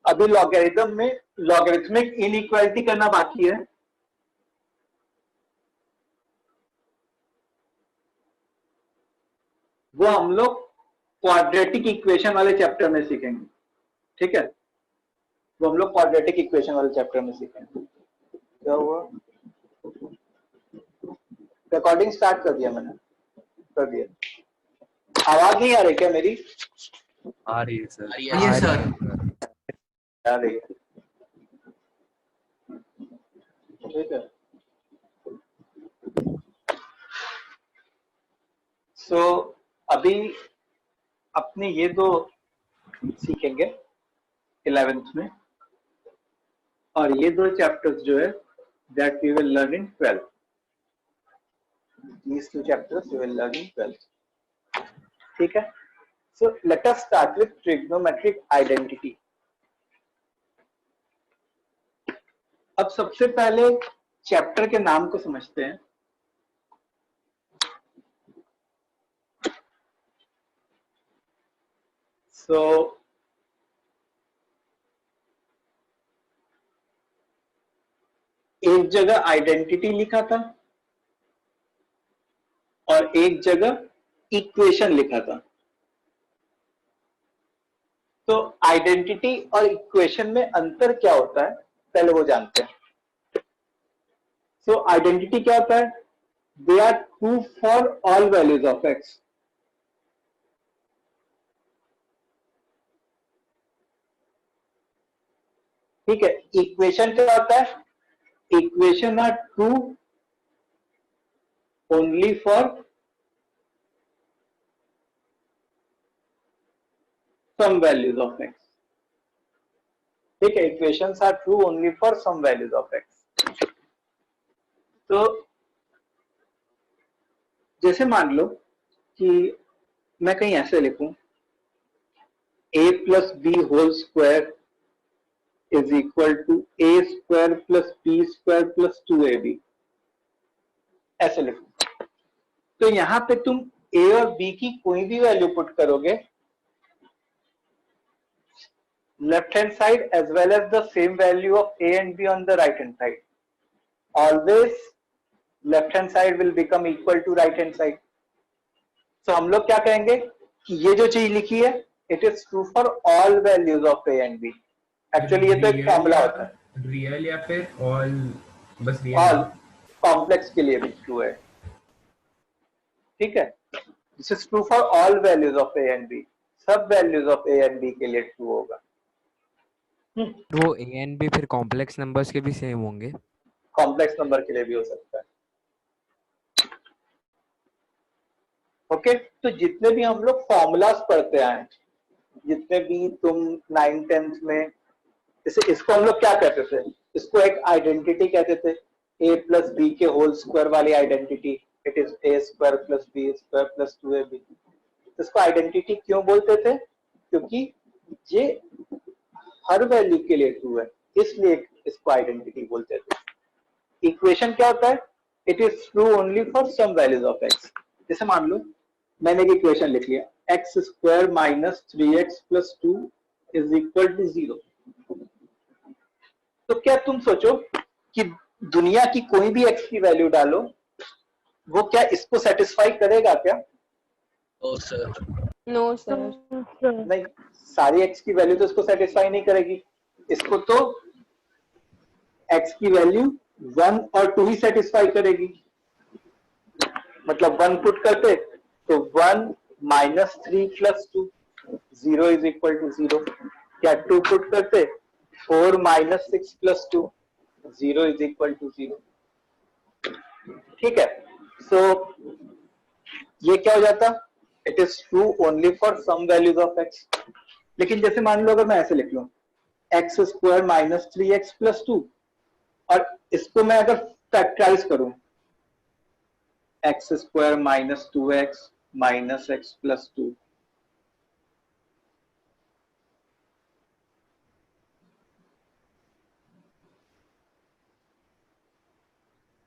अभी लॉगरिथम में logarithmic inequality करना बाकी है। वो हम लोग क्वाड्रेटिक इक्वेशन वाले चैप्टर में सीखेंगे, ठीक है। वो हम लोग क्वाड्रेटिक इक्वेशन वाले चैप्टर में सीखेंगे। क्या हुआ? रिकॉर्डिंग स्टार्ट कर दिया मैंने, कर दिया। आवाज नहीं आ रही क्या मेरी? आ रही है सर। Yes sir. आ रही है, ठीक है। सो अभी अपने ये दो सीखेंगे 11th में, और ये दो चैप्टर्स जो है that we will learn in 12th. These two chapters we will learn in 12th. ठीक है। So let us start with trigonometric identity. अब सबसे पहले चैप्टर के नाम को समझते हैं। So एक जगह आइडेंटिटी लिखा था और एक जगह इक्वेशन लिखा था। तो आइडेंटिटी और इक्वेशन में अंतर क्या होता है, पहले वो जानते हैं। सो आइडेंटिटी क्या होता है? They are true for all values of x. ठीक है। इक्वेशन क्या होता है? Equation are true only for some values of x. ठीक है। Equations are true only for some values of x. तो जैसे मान लो कि मैं कहीं ऐसे लिखूं a plus b whole square is equal to a square plus b square plus 2ab, ऐसे लिखूं। तो यहां पे तुम a और b की कोई भी वैल्यू पुट करोगे, left hand side as well as the same value of a and b on the right hand side, always left hand side will become equal to right hand side. So हम लोग क्या कहेंगे कि ये जो चीज लिखी है it is true for all values of a and b. Actually ये तो एक फॉर्मूला होता है। रियल या फिर ऑल? बस रियल। ऑल कॉम्प्लेक्स के लिए भी ट्रू है, ठीक है। This is true for all values of a and b। सब values of a and b के लिए ट्रू होगा। वो ए एंड बी फिर कॉम्प्लेक्स नंबर्स के भी सेम होंगे? कॉम्प्लेक्स नंबर के लिए भी हो सकता है। ओके। तो जितने भी हम लोग फॉर्मूलाज पढ़ते आए, जितने भी तुम 9th 10th में, जैसे इसको हम लोग क्या कहते थे? इसको एक आइडेंटिटी कहते थे, a प्लस बी के होल स्क्वायर वाली identity. It is a square plus b square plus 2ab। इसको आइडेंटिटी क्यों बोलते थे? क्योंकि ये हर वैल्यू के लिए ट्रू है, इसलिए इसको आइडेंटिटी बोलते थे। इक्वेशन क्या होता है? It is true only for some values of x. जैसे मान लो मैंने एक इक्वेशन लिख लिया, x square minus 3x plus 2 is equal to 0। तो क्या तुम सोचो कि दुनिया की कोई भी एक्स की वैल्यू डालो, वो क्या इसको सेटिस्फाई करेगा क्या? No sir. No sir. नहीं, सारी एक्स की वैल्यू तो इसको सेटिस्फाई नहीं करेगी। इसको तो एक्स की वैल्यू 1 और 2 ही सेटिस्फाई करेगी। मतलब 1 पुट करते तो 1 minus 3 plus 2 0 is equal to 0। क्या 2 पुट करते 4 minus 6 plus 2 0 is equal to 0। ठीक है। सो ये क्या हो जाता? It is true only for some values of x. लेकिन जैसे मान लो अगर मैं ऐसे लिख लूं x square minus 3x plus 2, और इसको मैं अगर फैक्टराइज करूं x square minus 2x minus x plus 2,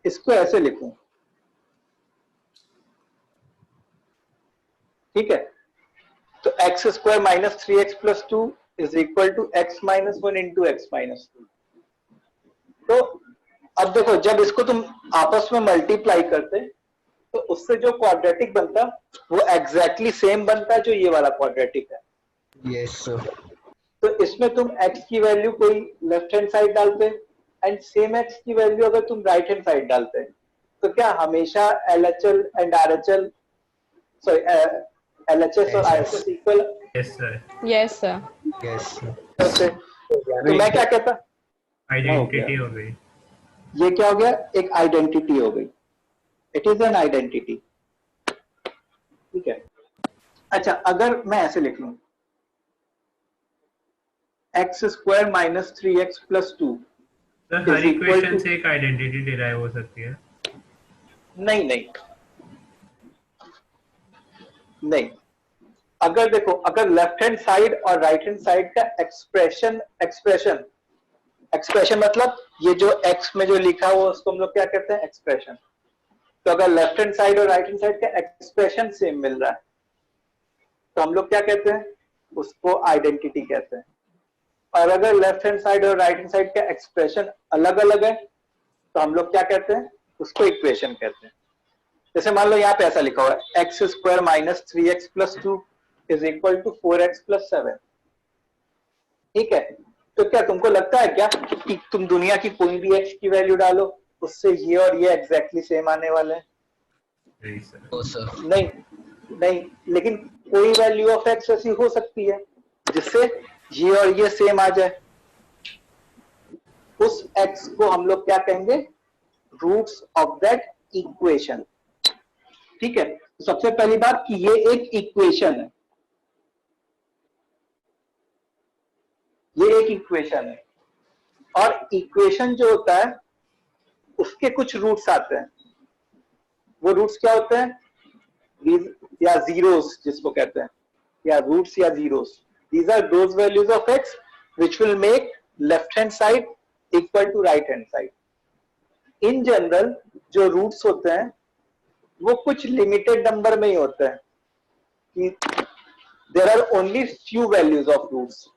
इसको ऐसे लिखूं, ठीक है। तो x square minus 3x plus 2 is equal to x minus 1 into x minus 2। तो अब देखो, जब इसको तुम आपस में मल्टीप्लाई करते तो उससे जो क्वाड्रेटिक बनता वो एग्जैक्टली सेम बनता जो ये वाला क्वाड्रेटिक है। Yes, sir. तो इसमें तुम x की वैल्यू कोई लेफ्ट हैंड साइड डालते एंड सेम x की वैल्यू अगर तुम राइट हैंड साइड डालते तो क्या हमेशा LHL and RHL, sorry LHS और IHS equal? Yes, sir. Yes, sir. Yes, sir. तो मैं क्या कहता, Identity हो गई. ये क्या हो गया, एक आइडेंटिटी हो गई। It is an identity. ठीक है। अच्छा, अगर मैं ऐसे लिख लूं x square minus 3x plus 2, Sir, हर इक्वेशन से एक आइडेंटिटी डिराइव हो सकती है. नहीं नहीं नहीं, अगर देखो, अगर लेफ्ट हैंड साइड और राइट हैंड साइड का एक्सप्रेशन मतलब ये जो x में जो लिखा हुआ उसको हम लोग क्या कहते हैं, एक्सप्रेशन। तो अगर लेफ्ट हैंड साइड और राइट हैंड साइड का एक्सप्रेशन सेम मिल रहा है तो हम लोग क्या कहते हैं, उसको आइडेंटिटी कहते हैं। और अगर लेफ्ट हैंड साइड और राइट हैंड साइड का एक्सप्रेशन अलग अलग है तो हम लोग क्या कहते हैं, उसको इक्वेशन कहते हैं। जैसे मान लो यहाँ पे ऐसा लिखा हुआ है x square minus 3x plus 2 is equal to 4x plus 7। ठीक है, तो क्या तुमको लगता है क्या कि तुम दुनिया की कोई भी x की वैल्यू डालो उससे ये और ये एग्जैक्टली सेम आने वाले हैं? नहीं sir. No, sir. नहीं नहीं, लेकिन कोई वैल्यू ऑफ x ऐसी हो सकती है जिससे ये और ये सेम आ जाए। उस x को हम लोग क्या कहेंगे, रूट्स ऑफ दैट इक्वेशन। ठीक है, तो सबसे पहली बात कि ये एक इक्वेशन है, ये एक इक्वेशन है, और इक्वेशन जो होता है उसके कुछ रूट्स आते हैं। वो रूट्स क्या होते हैं, या जीरोस जिसको कहते हैं, या रूट्स या zeros. These are those values of x which will make left hand side equal to right hand side. In general जो रूट्स होते हैं वो कुछ लिमिटेड नंबर में ही होते हैं कि there are only few values of roots.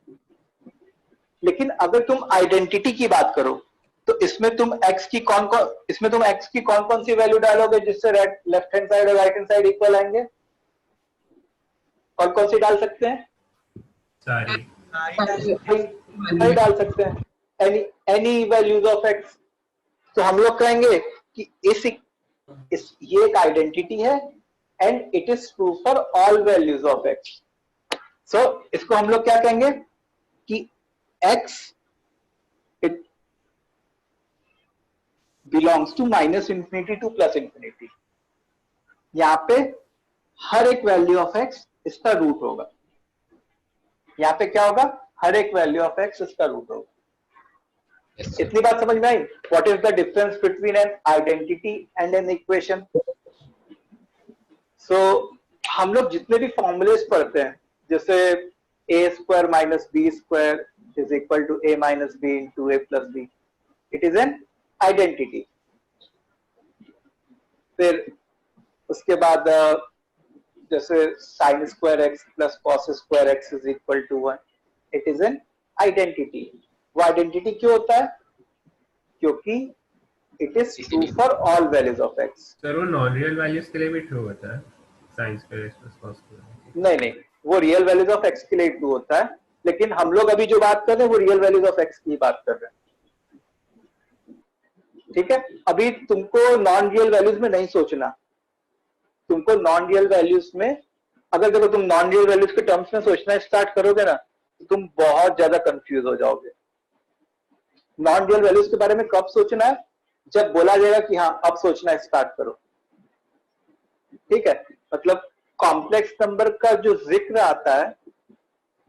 लेकिन अगर तुम आइडेंटिटी की बात करो तो इसमें तुम x की कौन कौन सी वैल्यू डालोगे जिससे लेफ्ट हैंड साइड और राइट हैंड साइड इक्वल आएंगे? कौन कौन सी डाल सकते हैं? सारी. नहीं डाल सकते हैं, एनी वैल्यूज ऑफ x। तो हम लोग कहेंगे कि ये एक आइडेंटिटी है and it is true for all values of x। So इसको हम लोग क्या कहेंगे कि x it belongs to minus infinity to plus infinity. यहां पे हर एक वैल्यू ऑफ x इसका रूट होगा। यहाँ पे क्या होगा, हर एक वैल्यू ऑफ x इसका रूट होगा। Yes, sir. इतनी बात समझ में आई? What is the difference between an identity and an equation? So हम लोग जितने भी फॉर्मूलेस पढ़ते हैं, जैसे a square minus B square is equal to a minus B into a plus B, it is an identity. फिर उसके बाद जैसे sine square x plus cos square x is equal to 1, it is an identity. वो identity क्यों होता है? क्योंकि it is true for all values of x. Sir वो नॉन रियल वैल्यूज के लिए भी ट्रू होता है, sine square x plus cos square. नहीं नहीं, वो रियल वैल्यूज ऑफ एक्स के लिए ट्रू होता है, लेकिन हम लोग अभी जो बात कर रहे हैं वो रियल वैल्यूज ऑफ एक्स की बात कर रहे हैं। ठीक है, अभी तुमको नॉन रियल वैल्यूज में नहीं सोचना। तुमको नॉन रियल वैल्यूज में, अगर देखो तुम नॉन रियल वैल्यूज के टर्म्स में सोचना स्टार्ट करोगे ना तो तुम बहुत ज्यादा कंफ्यूज हो जाओगे। नॉन रियल वैल्यूज के बारे में कब सोचना है? जब बोला जाएगा कि हाँ अब सोचना स्टार्ट करो। ठीक है, मतलब कॉम्प्लेक्स नंबर का जो जिक्र आता है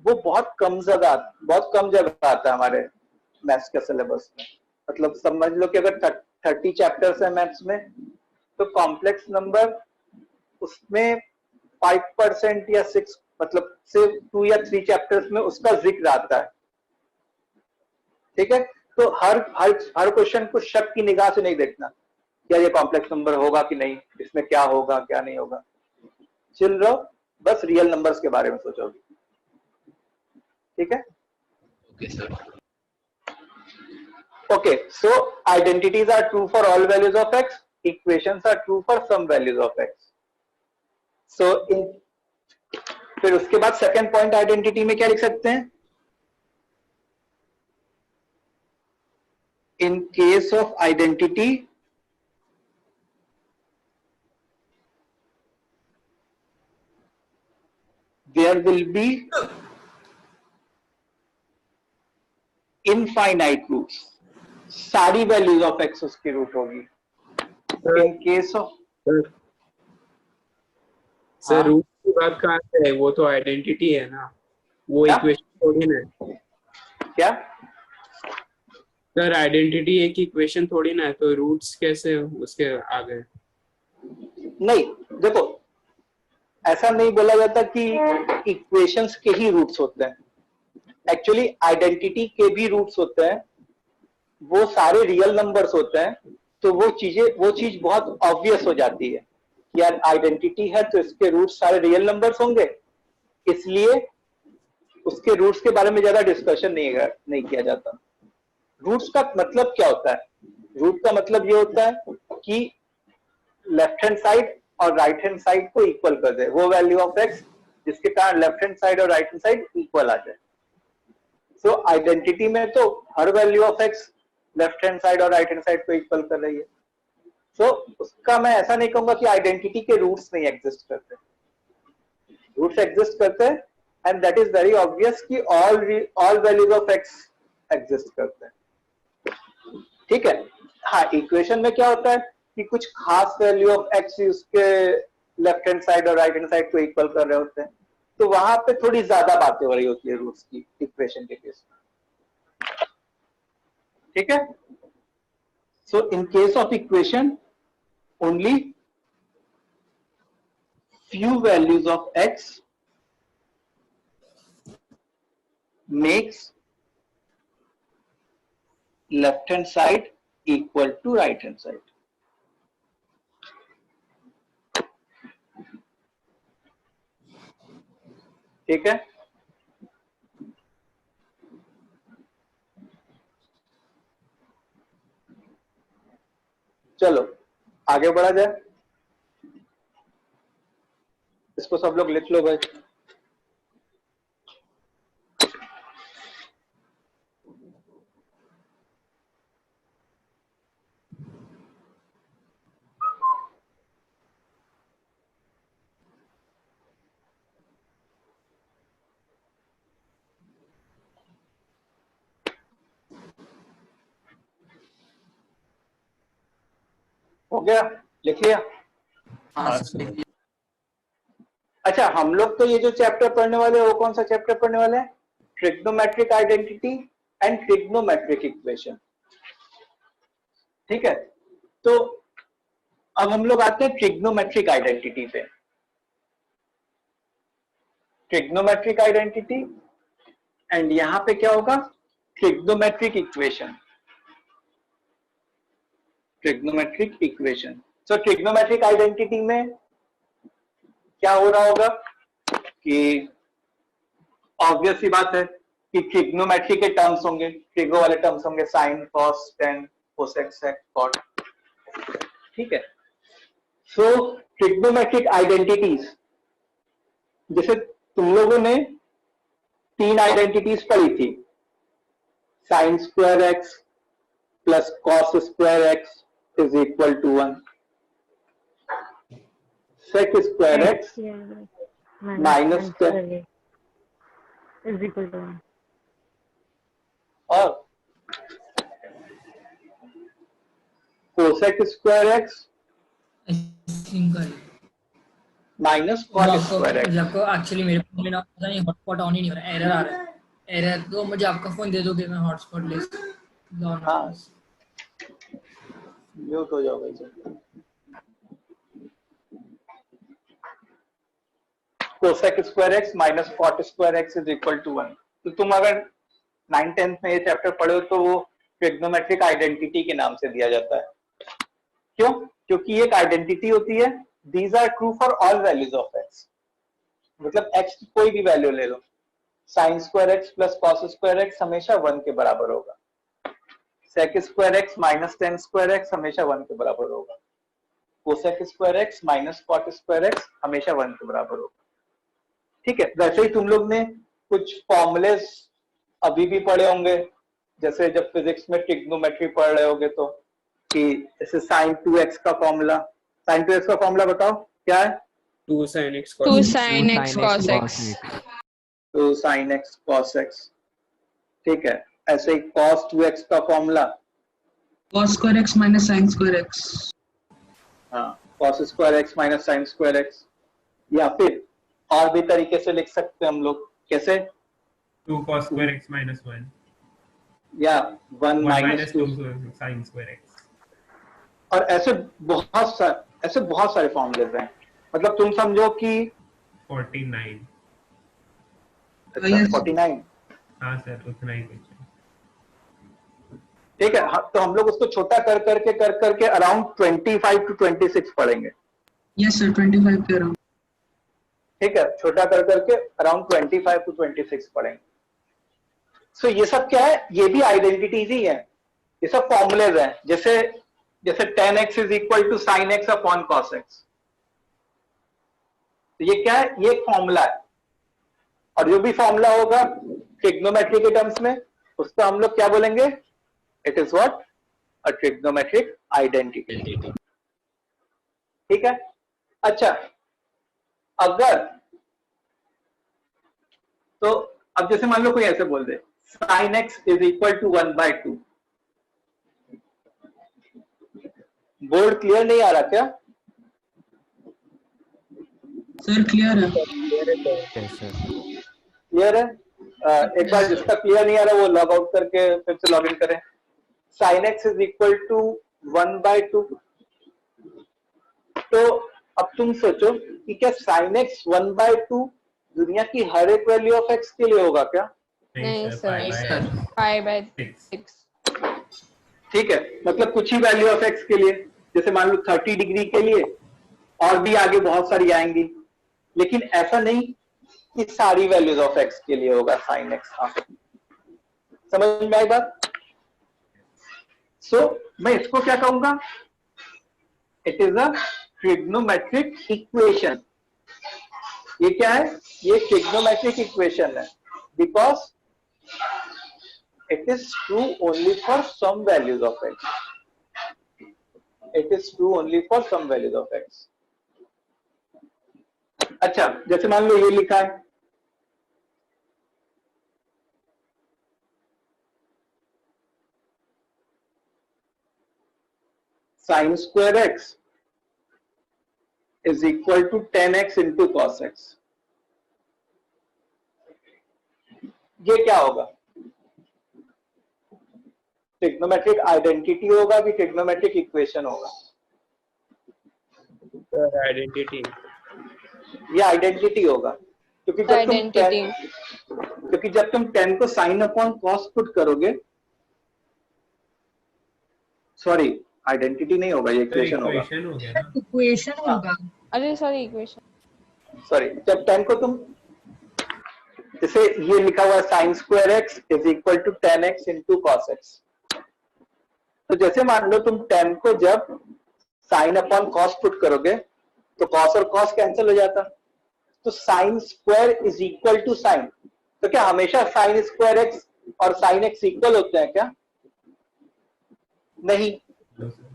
वो बहुत कम जगह आता है हमारे मैथ्स के सिलेबस में। मतलब समझ लो कि अगर 30 चैप्टर्स है मैथ्स में तो कॉम्प्लेक्स नंबर उसमें 5% या 6, मतलब सिर्फ 2 या 3 चैप्टर्स में उसका जिक्र आता है। ठीक है, तो हर क्वेश्चन को शक की निगाह से नहीं देखना, क्या ये कॉम्प्लेक्स नंबर होगा कि नहीं, इसमें क्या होगा क्या नहीं होगा। चिल रहो, बस रियल नंबर्स के बारे में सोचोगे। ठीक है, Okay, sir. Okay, so identities are true for all values of x, equations are true for some values of x. So in फिर उसके बाद सेकंड पॉइंट आइडेंटिटी में क्या लिख सकते हैं? In case of identity, there will be infinite roots. सारी values of x उसकी रूट होगी. In case of सर हाँ? रूट की बात कहाँ से है? वो तो आइडेंटिटी है ना, वो क्या? इक्वेशन थोड़ी ना है. क्या? सर आइडेंटिटी एक इक्वेशन थोड़ी ना है, तो रूट्स कैसे उसके आगे? नहीं, देखो ऐसा नहीं बोला जाता कि इक्वेशंस के ही रूट्स होते हैं. एक्चुअली आइडेंटिटी के भी रूट्स होते हैं, वो सारे रियल नंबर्स होते हैं. तो वो चीज बहुत ऑब्वियस हो जाती है. यार आइडेंटिटी है तो इसके रूट्स सारे रियल नंबर्स होंगे, इसलिए उसके रूट्स के बारे में ज्यादा डिस्कशन नहीं किया जाता. रूट्स का मतलब क्या होता है? रूट का मतलब ये होता है कि लेफ्ट हैंड साइड और राइट हैंड साइड को इक्वल कर दे, वो वैल्यू ऑफ एक्स जिसके कारण लेफ्ट हैंड साइड और राइट हैंड साइड इक्वल आ जाए. सो आइडेंटिटी में तो हर value of x left hand side और राइट हैंड साइड को इक्वल कर रही है. सो उसका मैं ऐसा नहीं कहूंगा कि आइडेंटिटी के रूट्स नहीं एग्जिस्ट करते. रूट्स एग्जिस्ट करते हैं, and that is very obvious कि all values of x exist करते हैं. ठीक है. हाँ, इक्वेशन में क्या होता है कि कुछ खास वैल्यू ऑफ एक्स उसके लेफ्ट हैंड साइड और राइट हैंड साइड को इक्वल कर रहे होते हैं, तो वहां पे थोड़ी ज्यादा बातें हो रही होती है रूट्स की इक्वेशन के केस में. ठीक है. So in case of equation only few values of x makes left hand side equal to right hand side. ठीक है. चलो आगे बढ़ा जाए. इसको सब लोग लिख लो भाई. हो गया? लिख लिया? हाँ अच्छा, हम लोग तो ये जो चैप्टर पढ़ने वाले हैं वो कौन सा चैप्टर पढ़ने वाले हैं? Trigonometric identity and trigonometric equation. ठीक है. तो अब हम लोग आते हैं ट्रिग्नोमेट्रिक आइडेंटिटी पे. ट्रिग्नोमेट्रिक आइडेंटिटी एंड यहां पे क्या होगा? Trigonometric equation. Trigonometric equation. So trigonometric identity में क्या हो रहा होगा कि ऑब्वियस सी बात है कि ट्रिग्नोमेट्री के टर्म्स होंगे, ट्रिगो वाले टर्म्स होंगे, साइन, कॉस, टेन, कोसेक, सेक, कॉट. ठीक है. सो ट्रिग्नोमेट्रिक आइडेंटिटीज, जैसे तुम लोगों ने 3 आइडेंटिटीज पढ़ी थी, sine square x plus cos square x is equal to 1, sec square x minus is equal to 1. और cosec square x minus cot square x. आपको एक्चुअली मेरे फोन में ना पता नहीं हॉटस्पॉट ऑन ही नहीं हो रहा है, एरर आ रहा है. एरर तो मुझे आपका फोन दे दोगे, मैं हॉटस्पॉट ले लूं. हाँ, म्यूट हो जाओ भाई. Cosec square x minus cot square x is equal to 1. तो तुम अगर 9th-10th में ये चैप्टर पढ़े हो तो वो ट्रिग्नोमेट्रिक आइडेंटिटी के नाम से दिया जाता है. क्यों? क्योंकि एक आइडेंटिटी होती है, these are true for all values of x. मतलब एक्स की कोई भी वैल्यू ले लो, sine square x plus cos square x हमेशा 1 के बराबर होगा। Sec square x minus tan square x हमेशा 1 के बराबर होगा। Cosec square x minus cot square x हमेशा 1 के बराबर होगा। ठीक है, वैसे ही तुम लोग ने कुछ फॉर्मूलेस अभी भी पढ़े होंगे, जैसे जब फिजिक्स में ट्रिग्नोमेट्री पढ़ रहे होगे तो, कि जैसे साइन 2x का फॉर्मूला, साइन 2x का फॉर्मूला बताओ क्या है? 2 sin x 2 cos sin x cos x. 2 sin x cos x। ठीक है, ऐसे ही cos 2x का formula, cos square x minus sin square x. हाँ, cos square x minus sine square x। या फिर और भी तरीके से लिख सकते हैं हम लोग, कैसे? 2 cos square x minus 1. या 1 1 minus minus 2। 2 sin square x. और ऐसे बहुत सारे फॉर्मूलेज हैं। मतलब तुम समझो कि 49. अच्छा, yes. 49। हाँ सर, उतना ही कुछ है। ठीक है, तो हम लोग उसको छोटा कर करके अराउंड 25 to 26 पढ़ेंगे। Yes sir, 25 के around. ठीक है, छोटा कर करके अराउंड 25 to 26 पढ़ेंगे। सो ये सब क्या है? ये भी आइडेंटिटीज ही है, ये सब फॉर्मूलेज हैं। जैसे tan x is equal to sine x upon cos x, तो ये क्या है? ये एक फॉर्मूला है। और जो भी फॉर्मूला होगा ट्रिग्नोमेट्री के टर्म्स में, उसको हम लोग क्या बोलेंगे? It is what? A trigonometric identity. ठीक है। अच्छा, अगर तो अब जैसे मान लो कोई ऐसे बोल दे sine x is equal to 1/2। Board clear नहीं आ रहा क्या? Sir clear है. क्लियर है? एक बार जिसका क्लियर नहीं आ रहा वो लॉग आउट करके फिर से लॉग इन करें। Sine x is equal to 1/2। तो अब तुम सोचो कि क्या साइन एक्स 1/2 दुनिया की हर एक वैल्यू ऑफ एक्स के लिए होगा क्या? नहीं सर, सर, 5 by 5/6. 6. ठीक है, मतलब कुछ ही वैल्यू ऑफ एक्स के लिए, जैसे मान लो 30 डिग्री के लिए, और भी आगे बहुत सारी आएंगी, लेकिन ऐसा नहीं कि सारी वैल्यूज ऑफ एक्स के लिए होगा साइन एक्स। हाँ, समझ में आई बात? सो मैं इसको क्या कहूंगा? It is a trigonometric equation. ये क्या है? ये ट्रिग्नोमेट्रिक इक्वेशन है, because it is true only for some values of x. It is true only for some values of x. अच्छा, जैसे मान लो ये लिखा है sine square x is equal to 10x into cos x. ये क्या होगा? ट्रिग्नोमेट्रिक आइडेंटिटी होगा कि ट्रिग्नोमेट्रिक इक्वेशन होगा? आइडेंटिटी। ये आइडेंटिटी होगा, क्योंकि जब तुम 10 को साइन अपॉन कॉस पुट करोगे, सॉरी आइडेंटिटी नहीं होगा, ये इक्वेशन होगा। इक्वेशन हो गया ना। Equation होगा. अरे सॉरी, इक्वेशन। सॉरी, जब 10 को तुम, जैसे ये लिखा हुआ है sine square x is equal to 10x into cos x, तो जैसे मान लो तुम 10 को जब साइन अपॉन कॉस पुट करोगे तो कॉस और कॉस कैंसिल हो जाता, तो sine square is equal to sine. तो क्या हमेशा साइन स्क्वायर एक्स और साइन एक्स इक्वल होते हैं क्या? नहीं,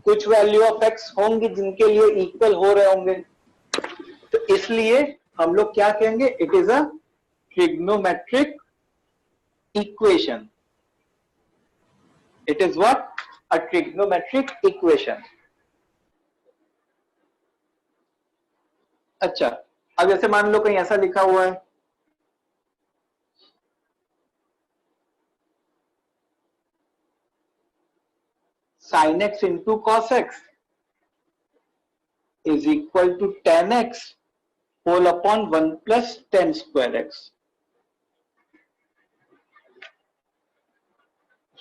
कुछ वैल्यू ऑफ एक्स होंगी जिनके लिए इक्वल हो रहे होंगे। तो इसलिए हम लोग क्या कहेंगे? It is a trigonometric equation. It is what? A trigonometric equation. अच्छा, अब जैसे मान लो कहीं ऐसा लिखा हुआ है sine x into cos x is equal to 10x whole upon 1 plus 10 square x.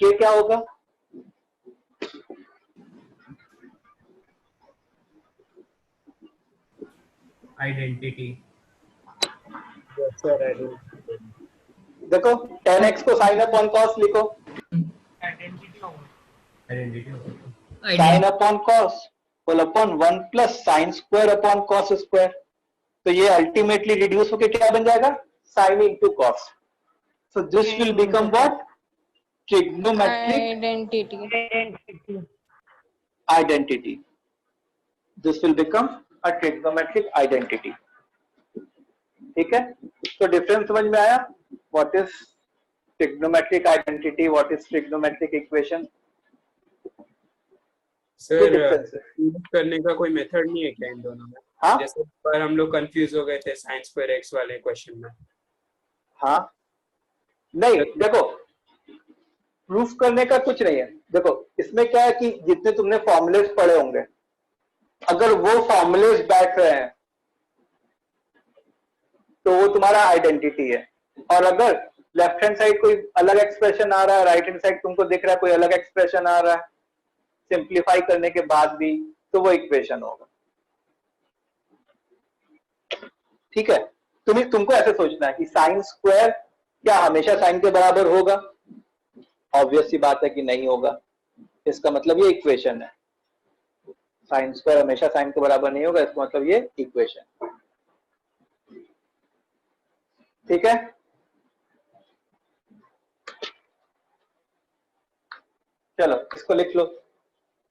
ये क्या होगा? आइडेंटिटी। देखो 10x को साइन अपॉन कॉस लिखो, आइडेंटिटी होगा। Sine upon cos whole upon 1 plus sine square upon cos square. तो ये ultimately reduce होके क्या बन जाएगा, sine into cos. So this will become what, trigonometric identity. This will become a trigonometric identity. ठीक है, तो डिफरेंस समझ में आया, what is trigonometric identity, what is trigonometric equation. Sir prove करने का कोई मेथड नहीं है क्या इन दोनों में? हाँ जैसे पर हम लोग कंफ्यूज हो गए थे साइन स्क्वायर एक्स वाले क्वेश्चन में। हाँ, नहीं देखो प्रूफ करने का कुछ नहीं है। देखो इसमें क्या है कि जितने तुमने फॉर्मुलेस पढ़े होंगे, अगर वो फॉर्मुलेस बैठ रहे हैं तो वो तुम्हारा आइडेंटिटी है। और अगर लेफ्ट हैंड साइड कोई अलग एक्सप्रेशन आ रहा है, राइट हैंड साइड तुमको दिख रहा है कोई अलग एक्सप्रेशन आ रहा है सिंप्लीफाई करने के बाद भी, तो वो इक्वेशन होगा। ठीक है, तुमको ऐसे सोचना है कि साइन स्क्वायर क्या हमेशा साइन के बराबर होगा? ऑब्वियस सी बात है कि नहीं होगा। इसका मतलब ये इक्वेशन है, साइन स्क्वायर हमेशा साइन के बराबर नहीं होगा, इसका मतलब ये इक्वेशन। ठीक है, चलो इसको लिख लो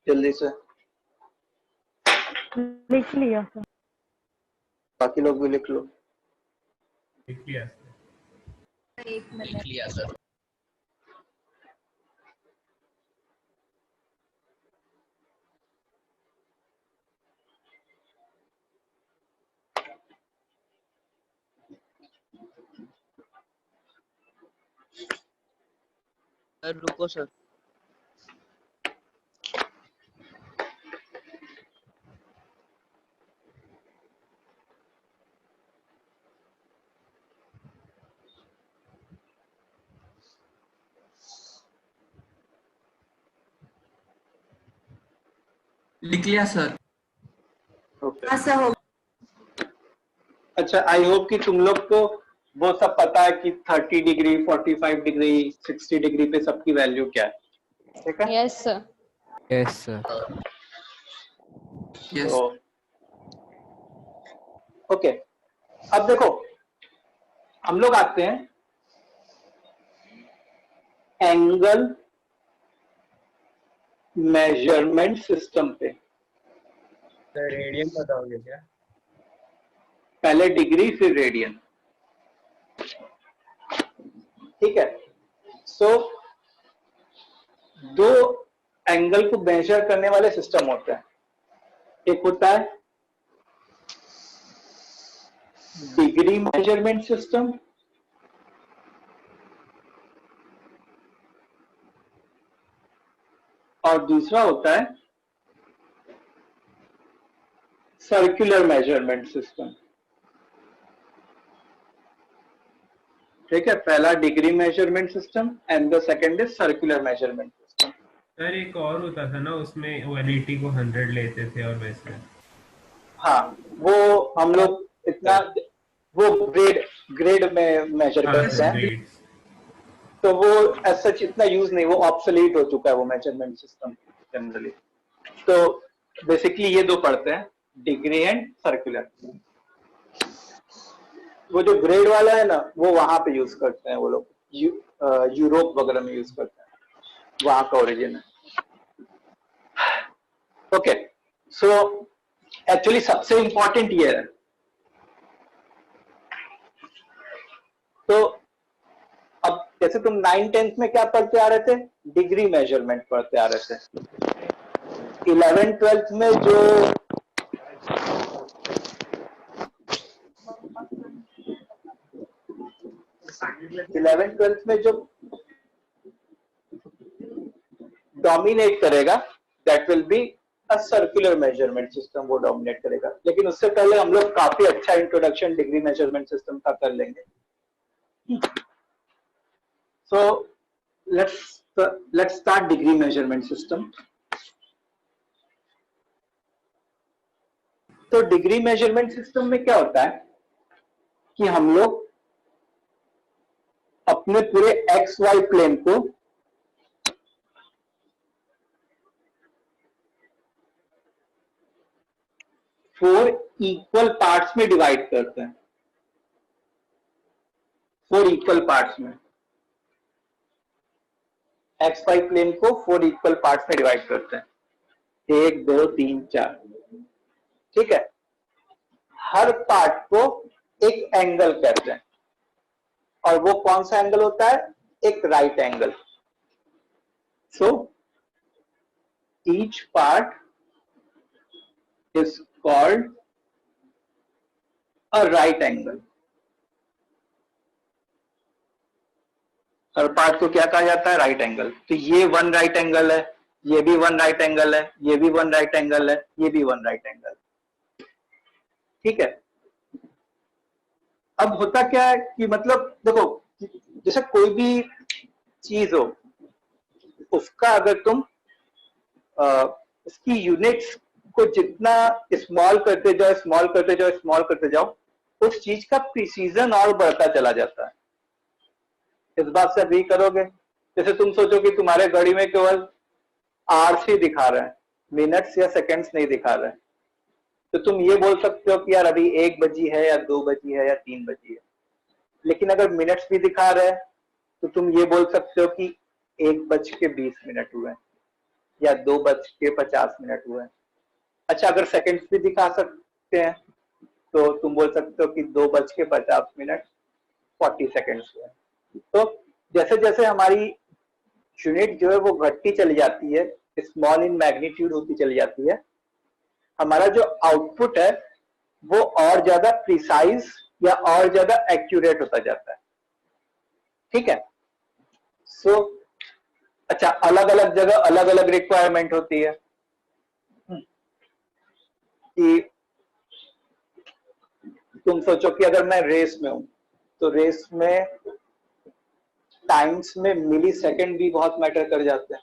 जल्दी से, लिख लिया सर। बाकी लोग भी लिख लो। लिख लिया लिख लिया सर। सर रुको सर। लिख लिया सर। अच्छा, आई होप कि तुम लोग को वो सब पता है कि 30 डिग्री 45 डिग्री 60 डिग्री पे सबकी वैल्यू क्या है। ठीक है, yes sir. Yes sir. Yes. तो ओके, अब देखो हम लोग आते हैं एंगल मेजरमेंट सिस्टम पे। सर रेडियन बताओगे क्या? पहले डिग्री फिर रेडियन। ठीक है, सो दो एंगल को मेजर करने वाले सिस्टम होते हैं। एक होता है डिग्री मेजरमेंट सिस्टम, और दूसरा होता है सर्कुलर मेजरमेंट सिस्टम। ठीक है, पहला degree measurement system and the second is circular measurement system. Sir एक और होता था ना, उसमें 180 को 100 लेते थे और वैसे। हाँ, वो हम लोग इतना वो ग्रेड में मेजर करते हैं, ग्रेड्स। तो वो एज सच इतना यूज नहीं, वो ऑब्सोलीट हो चुका है वो मेजरमेंट सिस्टम जनरली। तो बेसिकली ये दो पढ़ते हैं, डिग्री एंड सर्कुलर। वो जो ग्रेड वाला है ना, वो वहां पे यूज करते हैं वो लोग, यूरोप वगैरह में यूज करते हैं, वहां का ओरिजिन है। ओके, सो एक्चुअली सबसे इंपॉर्टेंट ये है। तो अब जैसे तुम 9th-10th में क्या पढ़ते आ रहे थे, डिग्री मेजरमेंट पढ़ते आ रहे थे। 11th-12th में जो 11th-12th में जो डोमिनेट करेगा that will be a circular measurement system, वो डोमिनेट करेगा। लेकिन उससे पहले हम लोग काफी अच्छा इंट्रोडक्शन डिग्री मेजरमेंट सिस्टम का कर लेंगे। So let's start degree measurement system. तो डिग्री मेजरमेंट सिस्टम में क्या होता है कि हम लोग अपने पूरे एक्स वाई प्लेन को फोर इक्वल पार्ट्स में डिवाइड करते हैं, 4 इक्वल पार्ट्स में, एक्स वाई प्लेन को 4 इक्वल पार्ट्स में डिवाइड करते हैं, 1 2 3 4। ठीक है, हर पार्ट को एक एंगल कहते हैं, और वो कौन सा एंगल होता है? एक right angle. So each part is called a right angle. Her part को क्या कहा जाता है? Right angle. तो ये 1 राइट एंगल है, ये भी 1 राइट एंगल है, ये भी 1 राइट एंगल है, ये भी 1 राइट एंगल। ठीक है, अब होता क्या है कि मतलब देखो, जैसे कोई भी चीज हो, उसका अगर तुम उसकी यूनिट्स को जितना स्मॉल करते जाओ, स्मॉल करते जाओ, स्मॉल करते जाओ, उस चीज का प्रिसीजन और बढ़ता चला जाता है। इस बात से अग्री करोगे? जैसे तुम सोचो कि तुम्हारे घड़ी में केवल आवर्स ही दिखा रहे हैं, मिनट्स या सेकंड्स नहीं दिखा रहे हैं, तो तुम ये बोल सकते हो कि यार अभी 1 बजी है या 2 बजी है या 3 बजी है। लेकिन अगर मिनट्स भी दिखा रहे हैं तो तुम ये बोल सकते हो कि 1:20 हुए हैं या 2:50 हुए हैं। अच्छा, अगर सेकंड्स भी दिखा सकते हैं तो तुम बोल सकते हो कि 2:50 40 सेकंड्स हुए हैं। तो जैसे जैसे हमारी यूनिट जो है वो घटती चली जाती है, स्मॉल इन मैग्नीट्यूड होती चली जाती है, हमारा जो आउटपुट है वो और ज्यादा प्रिसाइज या और ज्यादा एक्यूरेट होता जाता है। ठीक है, सो अच्छा, अलग अलग जगह अलग अलग रिक्वायरमेंट होती है कि तुम सोचो कि अगर मैं रेस में हूं तो रेस में टाइम्स में मिली सेकेंड भी बहुत मैटर कर जाते हैं।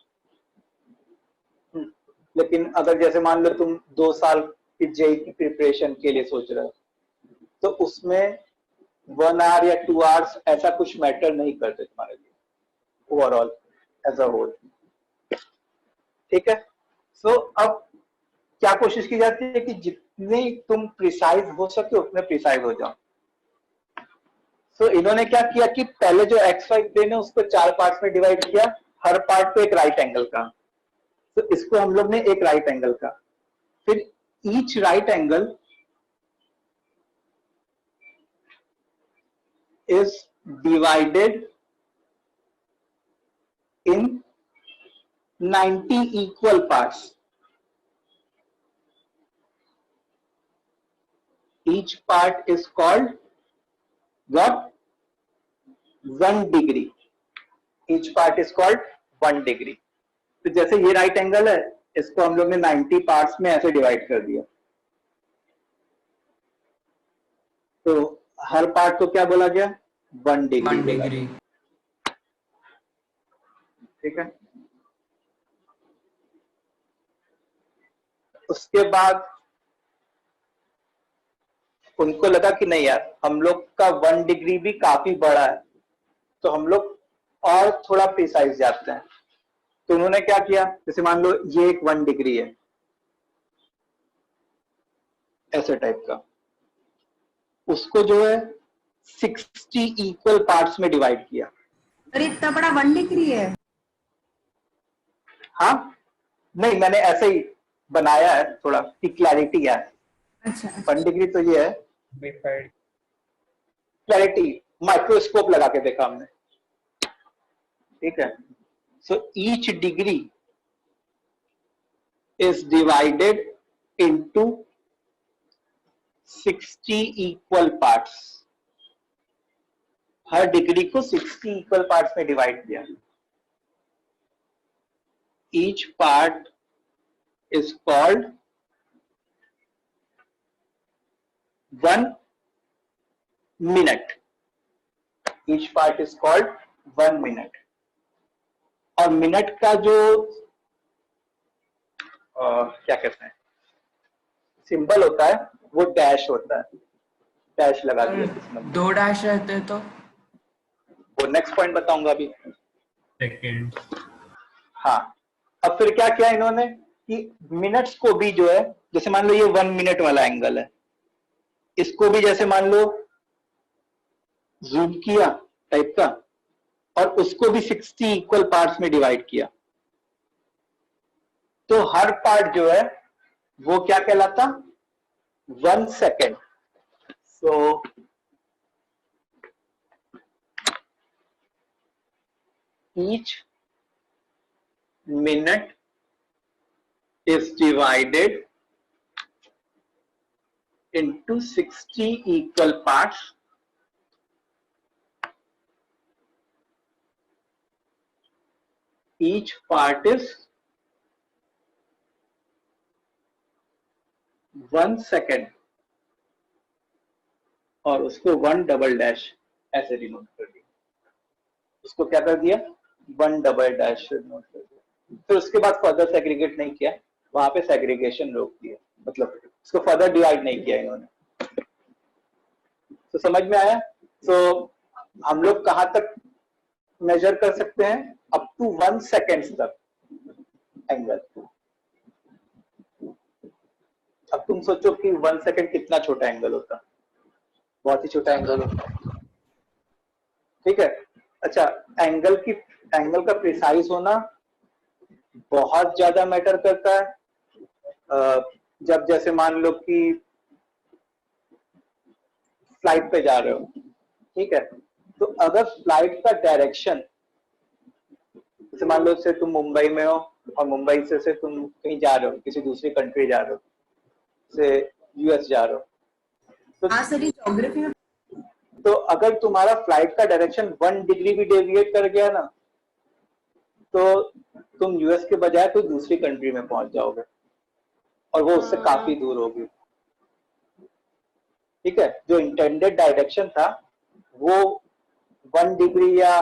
लेकिन अगर जैसे मान लो तुम 2 साल की जेई की प्रिपरेशन के लिए सोच रहे हो, तो उसमें 1 आवर या 2 आवर्स ऐसा कुछ मैटर नहीं करते तुम्हारे लिए ओवरऑल एज अ होल। ठीक है, सो अब क्या कोशिश की जाती है कि जितने तुम प्रिसाइज हो सके उतने प्रिसाइज हो जाओ। सो इन्होंने क्या किया कि पहले जो एक्स वाई प्लेन है उसको 4 पार्ट्स में डिवाइड किया, हर पार्ट को एक राइट एंगल का। तो इसको हम लोग ने एक राइट एंगल का, फिर each right angle is divided in 90 equal parts. Each part is called what? 1 degree. Each part is called 1 degree. तो जैसे ये राइट एंगल है, इसको हम लोग ने 90 पार्ट्स में ऐसे डिवाइड कर दिया, तो हर पार्ट को क्या बोला गया? 1 डिग्री। ठीक है, उसके बाद उनको लगा कि नहीं यार, हम लोग का 1 डिग्री भी काफी बड़ा है, तो हम लोग और थोड़ा प्रिसाइज जाते हैं। तो उन्होंने क्या किया, जैसे मान लो ये एक 1 डिग्री है, ऐसे टाइप का, उसको जो है 60 इक्वल पार्ट्स में डिवाइड किया। अरे इतना बड़ा 1 डिग्री है? हाँ, नहीं मैंने ऐसे ही बनाया है थोड़ा कि क्लैरिटी है। अच्छा 1 डिग्री तो ये है, क्लैरिटी माइक्रोस्कोप लगा के देखा हमने। ठीक है, so each degree is divided into 60 equal parts. Her degree को 60 इक्वल पार्ट्स में डिवाइड किया। Each part is called 1 minute. Each part is called 1 minute. और मिनट का जो क्या कहते हैं सिंबल होता है वो डैश होता है, डैश लगा दिया इसमें। 2 डैश रहते तो वो नेक्स्ट पॉइंट बताऊंगा अभी। सेकंड। हाँ, अब फिर क्या किया इन्होंने कि मिनट्स को भी जो है, जैसे मान लो ये 1 मिनट वाला एंगल है, इसको भी जैसे मान लो जूम किया टाइप का, और उसको भी 60 इक्वल पार्ट्स में डिवाइड किया, तो हर पार्ट जो है वो क्या कहलाता, 1 second. So each minute is divided into 60 equal parts. Each part is 1 second, और उसको 1 डबल डैश ऐसे डिनोट कर दिया, उसको क्या कर दिया, 1 डबल डैश डिनोट कर दिया। फिर उसके बाद फर्दर सेग्रीगेट नहीं किया, वहां पे सेग्रीगेशन रोक दिया, मतलब उसको फर्दर डिवाइड नहीं किया इन्होंने। तो समझ में आया? तो हम लोग कहां तक मेजर कर सकते हैं, अप टू 1 सेकेंड तक एंगल। अब तुम सोचो कि 1 सेकेंड कितना छोटा एंगल होता, बहुत ही छोटा एंगल होता, ठीक है। अच्छा, एंगल का प्रिसाइज होना बहुत ज्यादा मैटर करता है। जब जैसे मान लो कि फ्लाइट पे जा रहे हो, ठीक है, तो अगर फ्लाइट का डायरेक्शन, जैसे मान लो से तुम मुंबई में हो और मुंबई से तुम कहीं जा रहे हो, किसी दूसरी कंट्री जा रहे हो, से यूएस जा रहे हो, तो हाँ सर, ज्योग्राफी में तो अगर तुम्हारा फ्लाइट का डायरेक्शन 1 डिग्री भी डेविएट कर गया ना, तो तुम यूएस के बजाय तो दूसरी कंट्री में पहुंच जाओगे, और वो उससे काफी दूर होगी, ठीक है। जो इंटेंडेड डायरेक्शन था वो 1 डिग्री या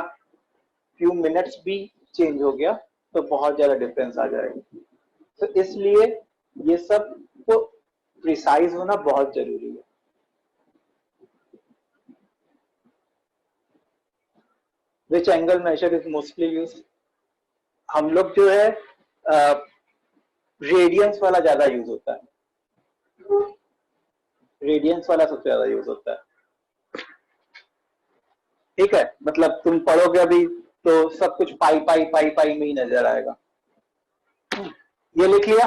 फ्यू मिनट्स भी चेंज हो गया तो बहुत ज्यादा डिफरेंस आ जाएगा। तो इसलिए ये सब को प्रिसाइज होना बहुत जरूरी है। Which angle measure is mostly use, हम लोग जो है रेडियंस वाला ज्यादा यूज होता है, रेडियंस वाला सबसे ज्यादा यूज होता है, ठीक है। मतलब तुम पढ़ोगे अभी तो सब कुछ पाई पाई पाई पाई में ही नजर आएगा। ये लिख लिया,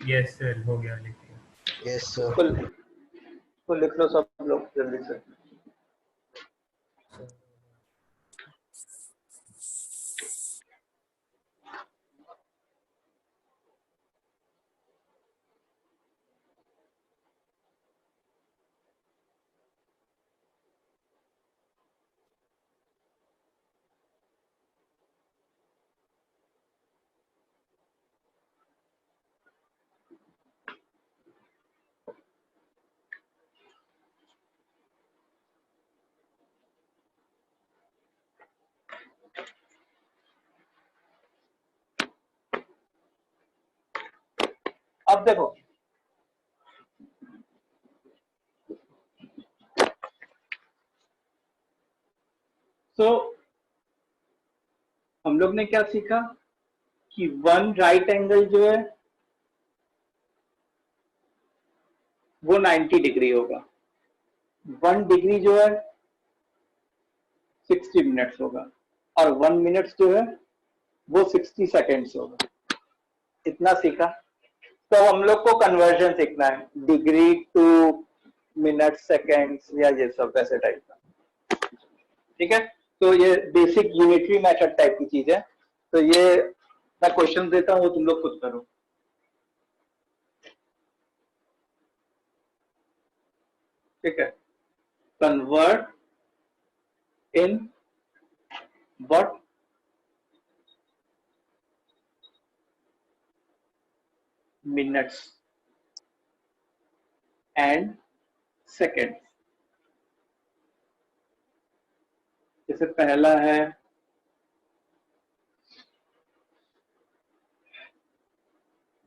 यस सर, हो गया, लिखिए। Yes sir. तो लिख लो सब लोग जल्दी से। अब देखो, तो हम लोग ने क्या सीखा कि 1 राइट एंगल जो है वो 90 डिग्री होगा, 1 डिग्री जो है 60 मिनट्स होगा, और 1 मिनट्स जो है वो 60 सेकेंड्स होगा। इतना सीखा। तो हम लोग को कन्वर्जन सीखना है, डिग्री टू मिनट सेकेंड्स या ये सब वैसे टाइप का, ठीक है। तो ये बेसिक यूनिटरी मेथड टाइप की चीज है। तो ये मैं क्वेश्चन देता हूँ, तुम लोग खुद करो, ठीक है। Convert in what, minutes and second. जैसे पहला है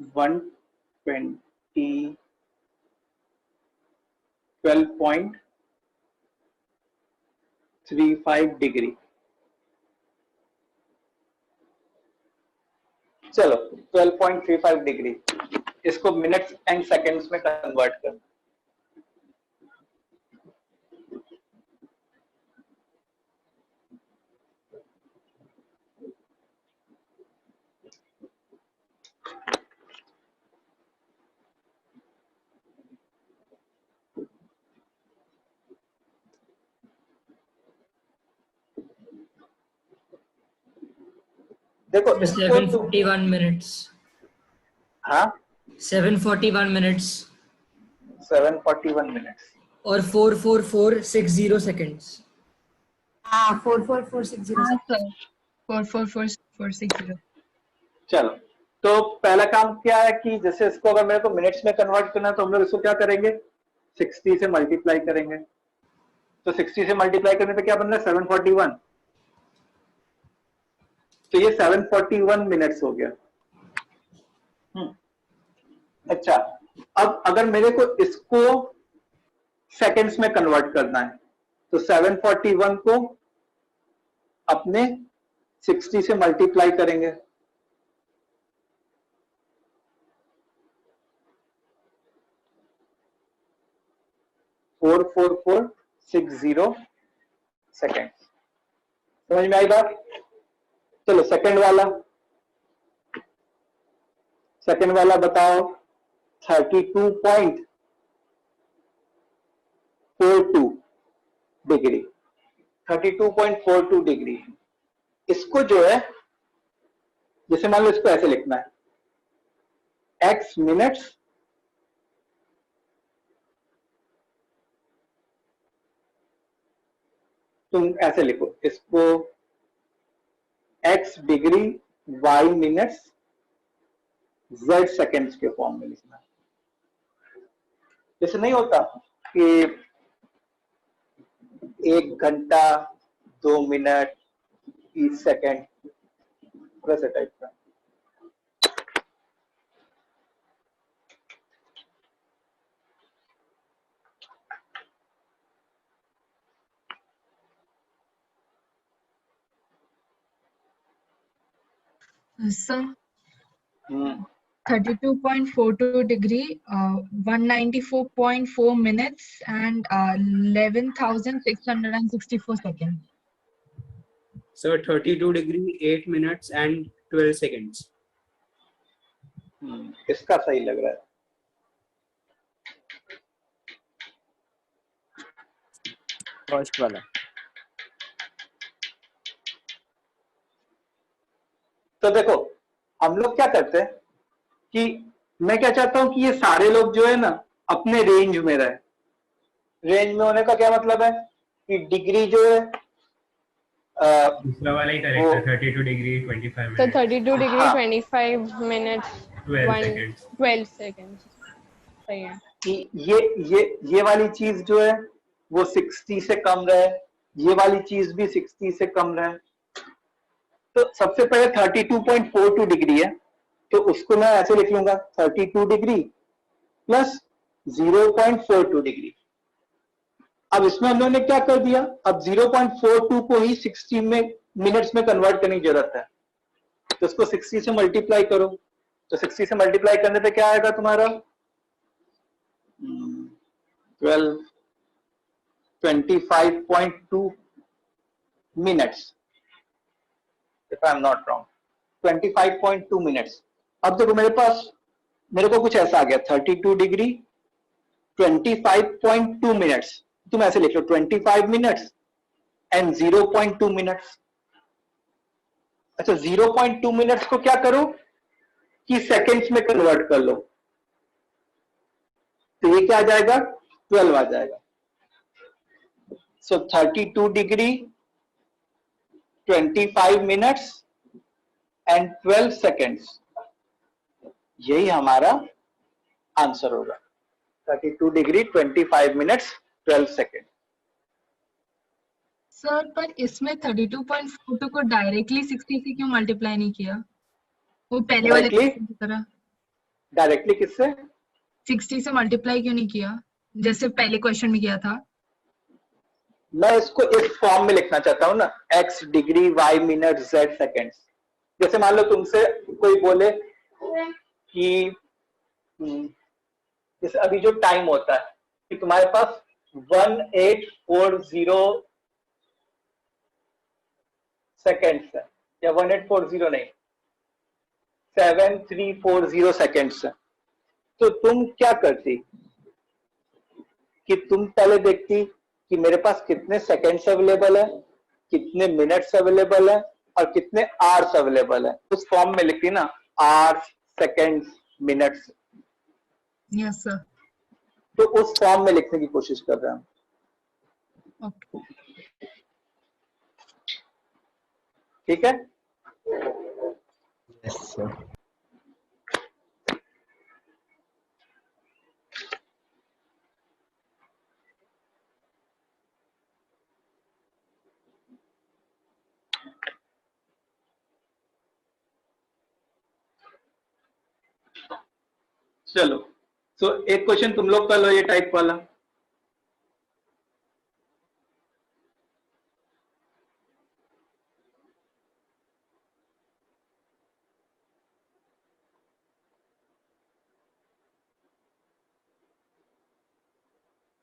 120 12.35 डिग्री। चलो 12.35 डिग्री, इसको मिनट्स एंड सेकंड्स में कन्वर्ट कर। देखो इसको 741 minutes. हाँ 741 minutes 741 मिनट्स और 44460 seconds. हाँ 44460 हाँ सर 444460 चलो, तो पहला काम क्या है कि जैसे इसको अगर मेरे को मिनट्स में कन्वर्ट करना है तो हम लोग इसको क्या करेंगे, 60 से मल्टीप्लाई करेंगे। तो 60 से मल्टीप्लाई करने पे क्या बन रहा है, 741। तो ये 741 मिनट्स हो गया। अच्छा, अब अगर मेरे को इसको सेकंड्स में कन्वर्ट करना है तो 741 को अपने 60 से मल्टीप्लाई करेंगे। Four 460 second. समझ में आई बात? चलो सेकंड वाला बताओ। 32.42 डिग्री। 32.42 डिग्री, इसको जो है जैसे मान लो इसको ऐसे लिखना है, x मिनट्स तुम ऐसे लिखो इसको, x degree y minutes z seconds के फॉर्म में लिखना है। जैसे नहीं होता कि 1 घंटा 2 मिनट 30 सेकेंड, वैसे टाइप का। Sir 32.42 degree, 194.4 minutes and 11,664 seconds. So 32 degree 8 minutes and 12 seconds. इसका सही लग रहा है। फर्स्ट वाला। तो देखो हम लोग क्या करते हैं कि मैं क्या चाहता हूं कि ये सारे लोग जो है ना अपने रेंज में रहे। रेंज में होने का क्या मतलब है कि डिग्री जो है दूसरा वाला ही करेक्ट है, 32 डिग्री 25 So मिनट 32 degree हाँ। 25 minutes 12 seconds. 12 seconds. सही है। कि ये वाली चीज जो है वो 60 से कम रहे, ये वाली चीज भी 60 से कम रहे। तो सबसे पहले 32.42 डिग्री है, तो उसको मैं ऐसे लिख लूंगा 32 डिग्री प्लस 0.42 डिग्री। अब इसमें हम लोगों ने क्या कर दिया, अब 0.42 को ही 60 में मिनट्स में कन्वर्ट करने की जरूरत है, तो उसको 60 से मल्टीप्लाई करो। तो 60 से मल्टीप्लाई करने पे क्या आएगा तुम्हारा 25.2 minutes, if I am not wrong, 25.2 minutes. अब देखो मेरे को कुछ ऐसा आ गया 32 डिग्री 25.2 मिनट्स। तुम ऐसे लिख लो 25 मिनट्स एंड 0.2 मिनट्स। अच्छा 0.2 मिनट्स को क्या करो कि सेकेंड्स में कन्वर्ट कर लो, तो ये क्या आ जाएगा 12 आ जाएगा। सो 32 डिग्री 25 मिनट्स एंड 12 सेकेंड्स, यही हमारा आंसर होगा। 32 डिग्री 25 मिनट्स 12 सेकेंड। सर पर इसमें 32.42 को डायरेक्टली 60 से क्यों मल्टीप्लाई नहीं किया, वो पहले वाले Directly? question की तरह? डायरेक्टली किससे? 60 से मल्टीप्लाई क्यों नहीं किया, जैसे पहले क्वेश्चन में किया था? मैं इसको इस फॉर्म में लिखना चाहता हूँ ना, x degree, y minute, z seconds. जैसे मान लो तुमसे कोई बोले कि जैसे अभी जो टाइम होता है कि तुम्हारे पास 1840 सेकेंड्स है, या 1840 नहीं, 7340 सेकेंड्स है, तो तुम क्या करती कि तुम पहले देखती कि मेरे पास कितने सेकेंड्स अवेलेबल है, कितने मिनट्स अवेलेबल है और कितने आवर्स अवेलेबल है, उस फॉर्म में लिखती ना, hours, seconds, minutes. Yes sir. तो उस फॉर्म में लिखने की कोशिश कर रहा हूं। ओके। ठीक है? Yes sir. चलो, तो एक क्वेश्चन तुम लोग कर लो, ये टाइप वाला।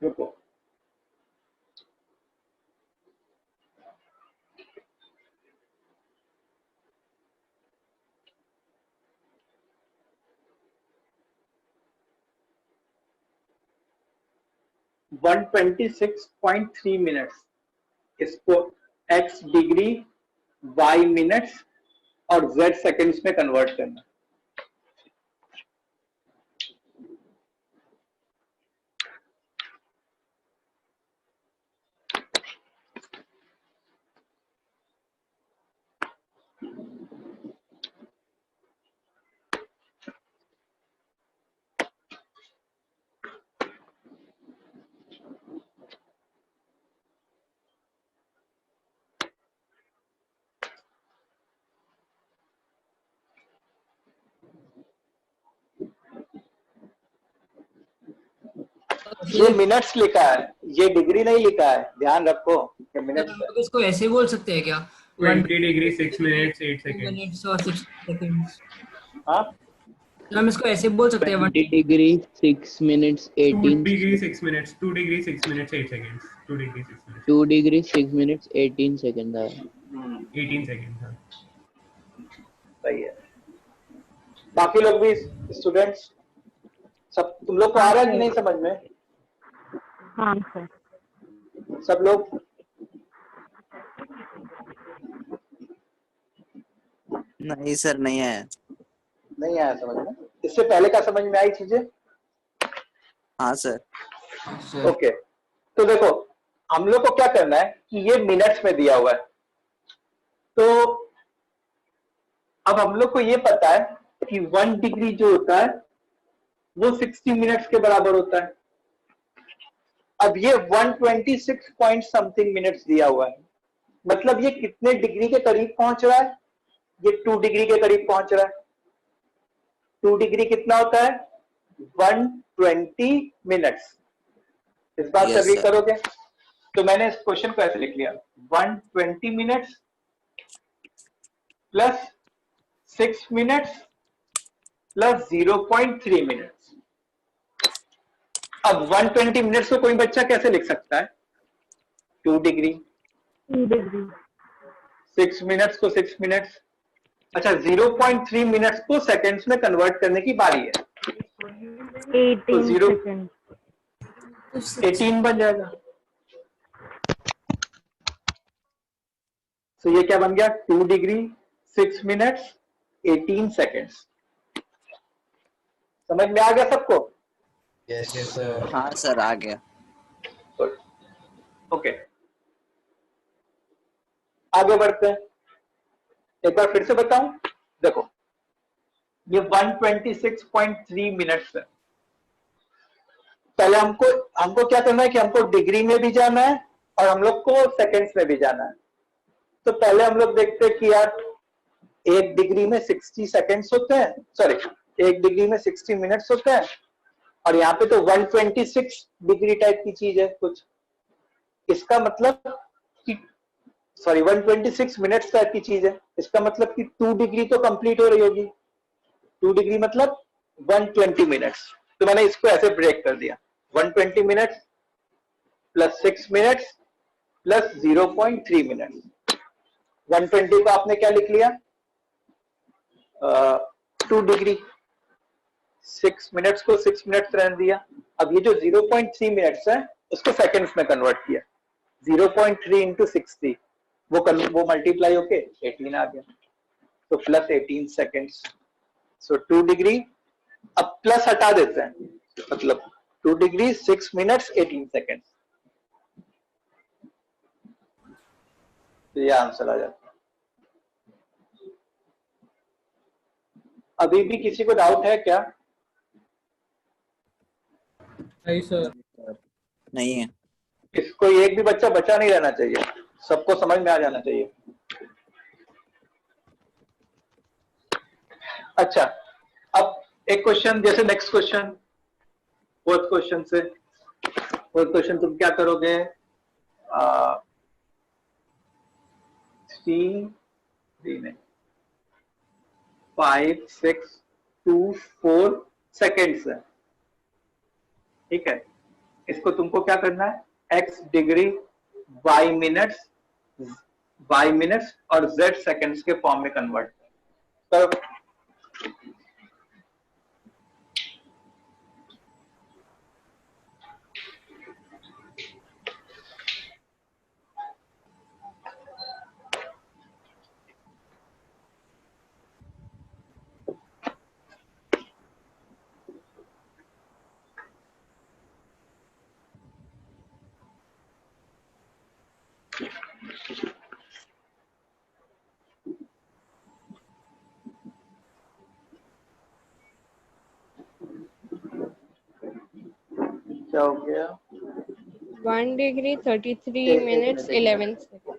रुको, वन 126.3 मिनट्स, इसको x डिग्री, y मिनट्स और z सेकेंड्स में कन्वर्ट करना। ये मिनट्स लिखा है, ये डिग्री नहीं लिखा है, ध्यान रखो ये मिनट्स हम है। लोग इसको ऐसे बोल सकते हैं क्या? 20 डिग्री 6 मिनट्स 8 सेकेंड। मिनट्स और 6 सेकंड्स। हाँ, हम इसको ऐसे बोल सकते हैं 20 degree 6 minutes 2 18 degree 6 minutes 2 degree 6 minutes 8 seconds 2 degree 6 minutes 2 degree 6 minutes 18 seconds है। 18 सेकेंड था। सही है। बाकी लोग भी स्टूडेंट्स, सब तुम लोग को आ रहा है कि नहीं समझ में? हाँ सर। सब लोग? नहीं सर, नहीं है। नहीं आया समझ में? इससे पहले का समझ में आई चीजें? हाँ सर। ओके, तो देखो हम लोग को क्या करना है कि ये मिनट्स में दिया हुआ है, तो अब हम लोग को ये पता है कि 1 डिग्री जो होता है वो 60 मिनट्स के बराबर होता है। अब ये 126 पॉइंट समथिंग मिनट्स दिया हुआ है, मतलब ये कितने डिग्री के करीब पहुंच रहा है? ये 2 डिग्री के करीब पहुंच रहा है। 2 डिग्री कितना होता है? 120 मिनट्स। इस बात से अग्री करोगे? तो मैंने इस क्वेश्चन को ऐसे लिख लिया, 120 minutes plus 6 minutes plus 0.3 minutes. अब 120 मिनट्स को कोई बच्चा कैसे लिख सकता है? 2 डिग्री, 6 मिनट्स को 6 मिनट्स, अच्छा 0.3 मिनट्स को सेकंड्स में कन्वर्ट करने की बारी है, तो 18 बन जाएगा। तो ये क्या बन गया? 2 डिग्री 6 मिनट्स 18 सेकेंड्स। समझ में आ गया सबको? Yes sir. हाँ सर, आ गया। ओके, आगे बढ़ते हैं। एक बार फिर से बताऊं, देखो ये 126.3 मिनट्स है। पहले हमको क्या करना है कि हमको डिग्री में भी जाना है और हम लोग को सेकेंड्स में भी जाना है। तो पहले हम लोग देखते हैं कि यार 1 डिग्री में 60 सेकेंड्स होते हैं, सॉरी 1 डिग्री में 60 मिनट्स होते हैं और यहाँ पे तो 126 डिग्री टाइप की चीज है कुछ, इसका मतलब कि 126 मिनट्स टाइप की चीज है, इसका मतलब कि 2 डिग्री तो कंप्लीट हो रही होगी। 2 डिग्री मतलब 120 मिनट्स। तो मैंने इसको ऐसे ब्रेक कर दिया, 120 minutes plus 6 minutes plus 0.3 minutes. 120 को आपने क्या लिख लिया, 2 डिग्री। 6 मिनट्स को 6 मिनट्स रहने दिया। अब ये जो 0.3 मिनट्स है उसको सेकंड्स में कन्वर्ट किया, 0.3 इंटू 60, वो मल्टीप्लाई होके 18 आ गया, तो प्लस 18 सेकेंड्स। सो 2 डिग्री, अब प्लस हटा देते हैं, मतलब 2 डिग्री 6 मिनट्स 18 सेकेंड्स, तो ये आंसर आ जाता है। अभी भी किसी को डाउट है क्या? नहीं सर। नहीं है। इसको एक भी बच्चा बचा नहीं रहना चाहिए, सबको समझ में आ जाना चाहिए। अच्छा, अब एक क्वेश्चन, जैसे नेक्स्ट क्वेश्चन, फोर्थ क्वेश्चन से, फोर्थ क्वेश्चन तुम क्या करोगे, 5 6 2 4 सेकेंड्स है, ठीक है। इसको तुमको क्या करना है, x डिग्री y मिनट्स और z सेकेंड्स के फॉर्म में कन्वर्ट करो। क्या हो गया, 1 degree 33 minutes 11 seconds.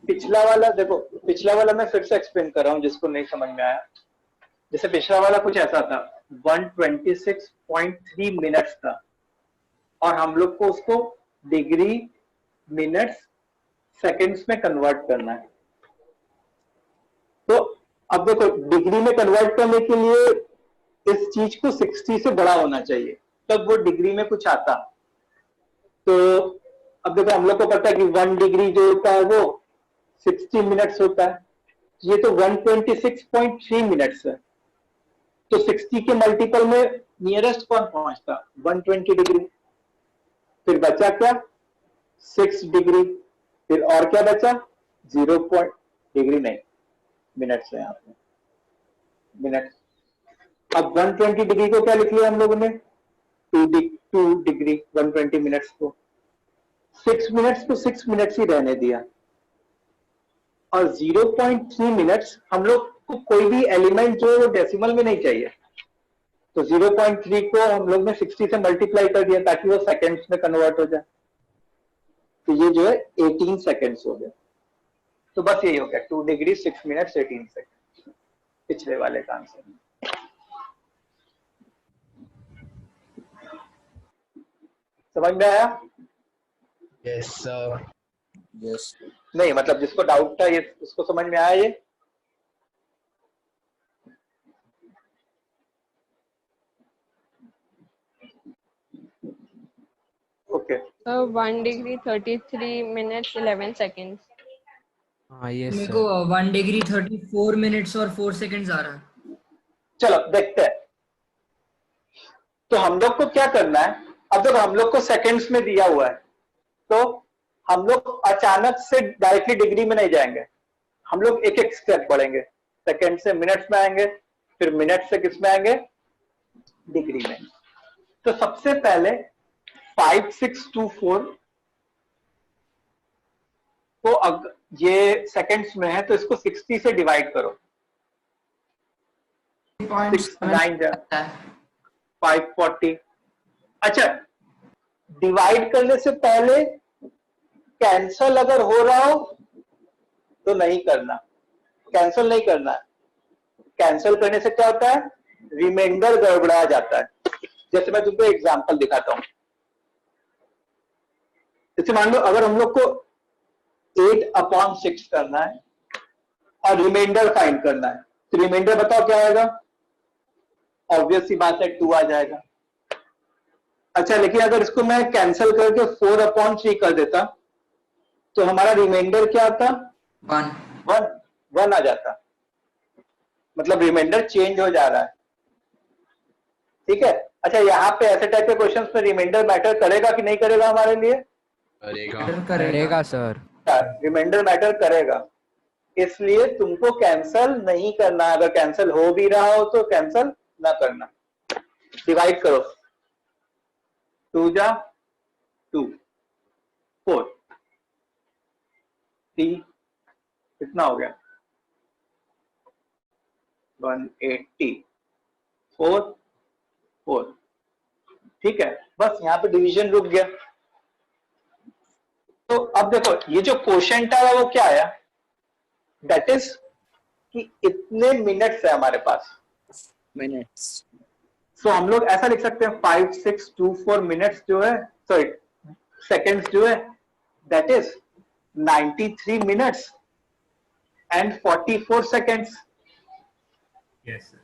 पिछला वाला देखो, पिछला वाला मैं फिर से एक्सप्लेन कर रहा हूं जिसको नहीं समझ में आया। जैसे पिछला वाला कुछ ऐसा था, 126.3 मिनट्स था और हम लोग को उसको डिग्री मिनट्स सेकंड्स में कन्वर्ट करना है। तो अब देखो, डिग्री में कन्वर्ट करने के लिए इस चीज को 60 से बड़ा होना चाहिए, तब वो डिग्री में कुछ आता। तो अब देखो, हम लोग को पता है कि 1 डिग्री जो होता है वो 60 मिनट्स होता है, ये तो 126.3 मिनट्स है, तो 60 के मल्टीपल में नियरेस्ट कौन पहुंचता, 120 डिग्री। फिर बचा क्या, 6 डिग्री, फिर और क्या बचा, 0 डिग्री नहीं, मिनट्स है यहाँ पे, मिनट। अब 120 डिग्री को क्या लिख लिया हम लोगों ने, 2 डिग्री 120 मिनट्स को। 6 मिनट्स को 6 मिनट्स ही रहने दिया, और 0.3 मिनट्स हम लोग को कोई भी एलिमेंट जो है वो डेसिमल में नहीं चाहिए, तो 0.3 को हम लोग ने 60 से मल्टीप्लाई कर दिया ताकि वो सेकेंड्स में कन्वर्ट हो जाए, तो ये जो है 18 सेकेंड्स हो गया। तो बस यही हो गया, 2 डिग्री 6 मिनट्स 18 सेकेंड, पिछले वाले का आंसर। समझ में आया? Yes, sir. यस। नहीं, मतलब जिसको डाउट था ये उसको समझ में आया ये? Okay. So 1 degree 33 minutes 11 seconds. हाँ यस मेरे सर। को 1 डिग्री 34 मिनट्स और 4 सेकंड्स आ रहा है। चलो देखते हैं। तो हम लोग को क्या करना है, अब जब हम लोग को सेकंड्स में दिया हुआ है तो हम लोग अचानक से डायरेक्टली डिग्री में नहीं जाएंगे, हम लोग एक एक स्टेप बढ़ेंगे, सेकंड से मिनट्स में आएंगे, फिर मिनट से किस में आएंगे, डिग्री में। तो सबसे पहले 5624 को अगर ये सेकंड्स में है तो इसको 60 से डिवाइड करो, 540। अच्छा, डिवाइड करने से पहले कैंसल अगर हो रहा हो तो नहीं करना, कैंसल नहीं करना है। कैंसिल करने से क्या होता है, रिमाइंडर गड़बड़ा जाता है। जैसे मैं तुमको एग्जांपल दिखाता हूं। जैसे मान लो अगर हम लोग को 8/6 करना है और रिमाइंडर फाइंड करना है, तो रिमाइंडर बताओ क्या आएगा, ऑब्वियस सी बात है 2 आ जाएगा। अच्छा, लेकिन अगर इसको मैं कैंसिल करके 4/3 कर देता तो हमारा रिमाइंडर क्या आता, 1 आ जाता। मतलब रिमाइंडर चेंज हो जा रहा है। ठीक है। अच्छा, यहाँ पे ऐसे टाइप के क्वेश्चंस में रिमाइंडर मैटर करेगा कि नहीं करेगा हमारे लिए? करेगा सर। रिमाइंडर मैटर करेगा, इसलिए तुमको कैंसिल नहीं करना। अगर कैंसिल हो भी रहा हो तो कैंसिल ना करना। डिवाइड करो, 2 जा 2, 4, 3 कितना हो गया, 180, 4, 4। ठीक है, बस यहाँ पे डिवीजन रुक गया। तो अब देखो ये जो क्वोशंट है वो क्या आया, दैट इज कि इतने मिनट्स है हमारे पास, मिनट्स। सो हम लोग ऐसा लिख सकते हैं 5624 मिनट्स जो है, सॉरी सेकेंड्स जो है, that is 93 minutes and 44 seconds. Yes, sir.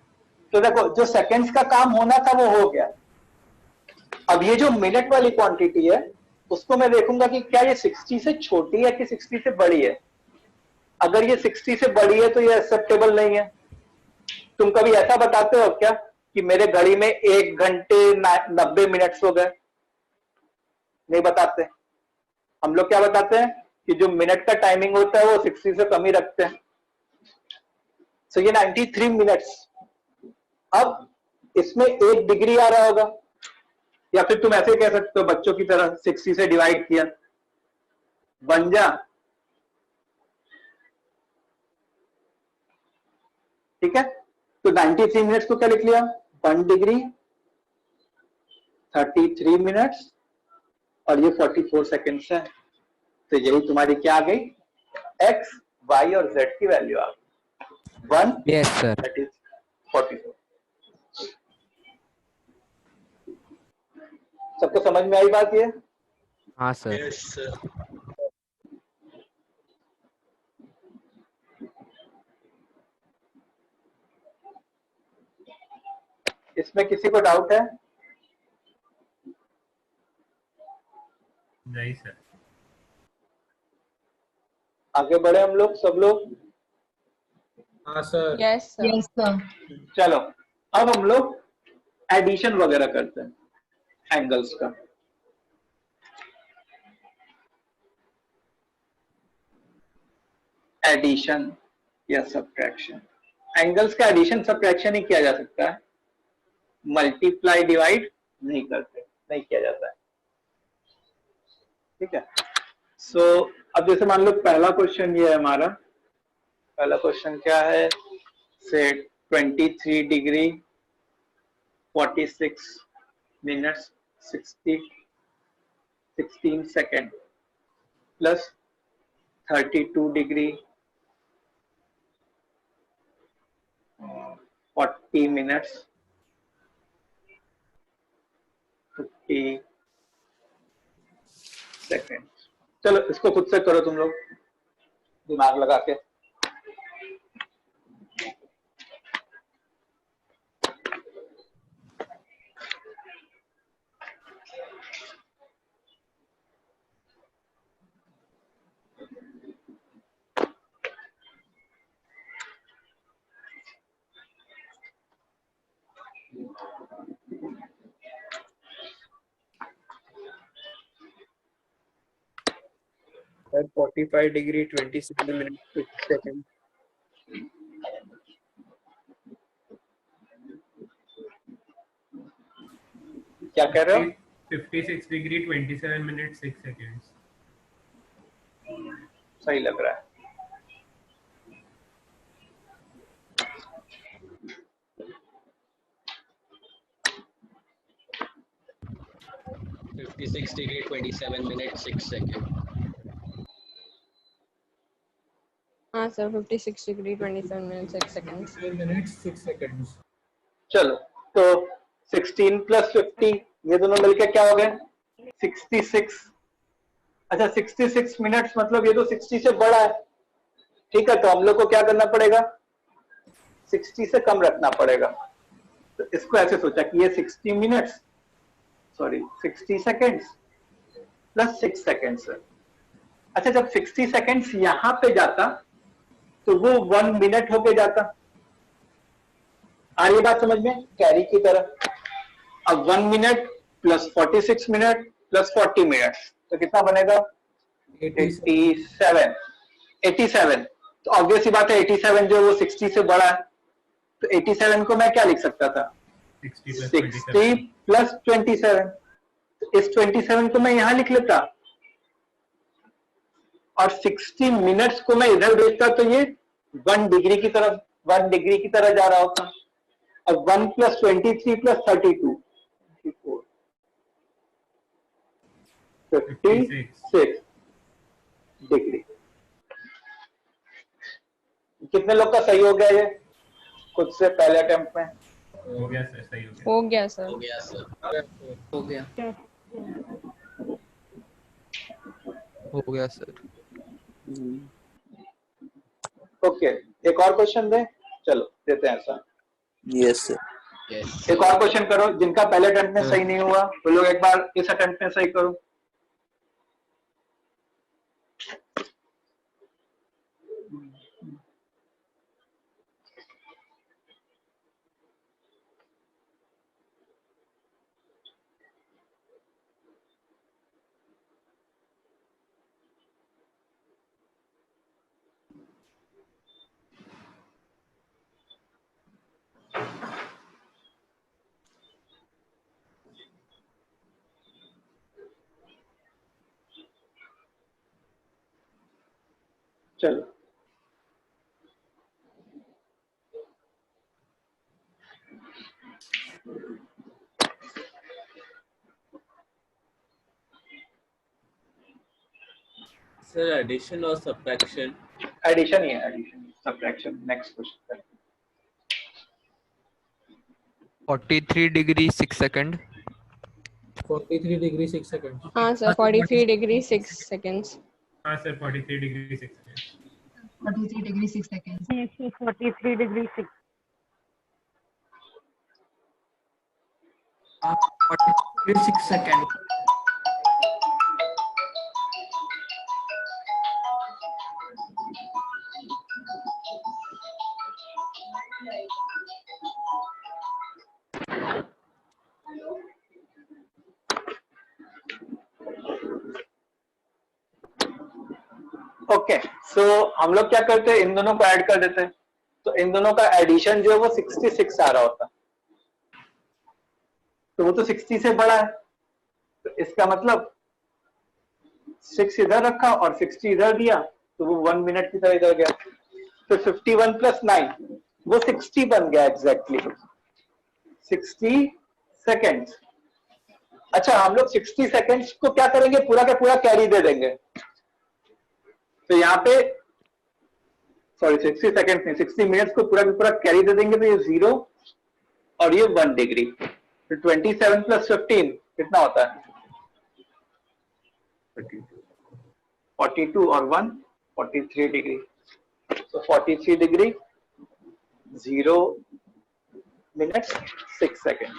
तो देखो जो सेकेंड्स का काम होना था वो हो गया। अब ये जो मिनट वाली क्वांटिटी है उसको मैं देखूंगा कि क्या ये 60 से छोटी है कि 60 से बड़ी है। अगर ये 60 से बड़ी है तो ये एक्सेप्टेबल नहीं है। तुम कभी ऐसा बताते हो क्या कि मेरे घड़ी में 1 घंटे 90 मिनट्स हो गए? नहीं बताते। हम लोग क्या बताते हैं कि जो मिनट का टाइमिंग होता है वो 60 से कम ही रखते हैं। सो ये 93 मिनट्स। अब इसमें 1 डिग्री आ रहा होगा, या फिर तुम ऐसे कह सकते हो बच्चों की तरह 60 से डिवाइड किया, बन जा। ठीक है, तो 93 मिनट्स को क्या लिख लिया, 1 डिग्री, 33 मिनट्स और ये 44 सेकेंड्स है। तो यही तुम्हारी क्या आ गई, एक्स, वाई और जेड की वैल्यू आ गई। 1, यस सर। That is 44। सबको समझ में आई बात ये? हाँ सर। इसमें किसी को डाउट है? नहीं सर। आगे बढ़े हम लोग, सब लोग? हाँ sir. Yes, sir. Yes, sir. चलो अब हम लोग एडिशन वगैरह करते हैं एंगल्स का। एडिशन या सब्ट्रैक्शन। एंगल्स का एडिशन सब्ट्रैक्शन ही किया जा सकता है, मल्टीप्लाई डिवाइड नहीं करते, नहीं किया जाता है। ठीक है। सो अब जैसे मान लो पहला क्वेश्चन ये है हमारा। पहला क्वेश्चन क्या है, से 23 degree 46 minutes 16 second plus 32 degree 40 minutes 50 second. चलो इसको खुद से करो तुम लोग दिमाग लगा के। At 45 degree 27 minutes 6 seconds. क्या कह रहे हो? 56 degree 27 minutes 6 seconds. सही लग रहा है। degree 27 minutes 6 seconds. हाँ sir 56 degree 27 minutes 6 seconds. 12 minutes 6 seconds. चलो, तो 16 प्लस 50 ये दोनों मिलके क्या हो गए? 66. अच्छा 66 मिनट्स मतलब ये तो 60 से बड़ा है. ठीक है, तो हम लोग को क्या करना पड़ेगा? 60 से कम रखना पड़ेगा. तो इसको ऐसे सोचा कि ये 60 minutes, sorry 60 seconds plus 6 seconds है. अच्छा, जब 60 सेकेंड्स यहां पे जाता तो वो 1 मिनट होके जाता. आ रही बात समझ में? कैरी की तरह. अब 1 minute plus 46 minute plus 40 minute तो कितना बनेगा? 87. 87. तो ऑब्वियस ही बात है 87 जो वो 60 से बड़ा है. तो 87 को मैं क्या लिख सकता था? 60 प्लस 27. तो इस 27 को मैं यहां लिख लेता और 60 मिनट्स को मैं इधर भेजता तो ये 1 डिग्री की तरह जा रहा होता. अब 1 प्लस 23 प्लस 32 56 डिग्री. कितने लोग का सही हो गया ये खुद से पहले अटेम्प्ट में? हो गया सर, सही हो गया. हो गया सर. हो गया. हो गया सर. ओके, एक और क्वेश्चन दे. चलो देते हैं ऐसा. Yes sir. Yes. एक और क्वेश्चन करो. जिनका पहले अटेम्प्ट में सही नहीं हुआ वो लोग एक बार इस अटेम्प्ट में सही करो. चलो, Sir, addition or subtraction? Addition ही है. Addition, subtraction. Next question. 43 degree 6 second. 43 degree 6 seconds. हाँ सर 43 डिग्री 6 सेकंड्स. हाँ sir 43 degree 6 second. 43 degree 6 seconds. 43 degree 6. 6 seconds. Okay, so हम लोग क्या करते हैं? इन दोनों को ऐड कर देते हैं. तो इन दोनों का एडिशन जो है वो 66 आ रहा होता. तो वो तो 60 से बड़ा है. तो इसका मतलब 6 इधर रखा और 60 इधर दिया तो वो 1 मिनट की तरह इधर गया. तो 51 प्लस 9 वो 60 बन गया. Exactly 60 seconds. अच्छा, हम लोग 60 सेकेंड्स को क्या करेंगे? पूरा का पूरा कैरी दे देंगे. तो यहाँ पे सॉरी 60 सेकेंड नहीं 60 मिनट्स को पूरा का पूरा कैरी दे देंगे. तो ये 0 और ये 1 डिग्री. तो 27 प्लस 15 कितना होता है? 42 और 1 43 डिग्री. तो 43 degree 0 minutes 6 second.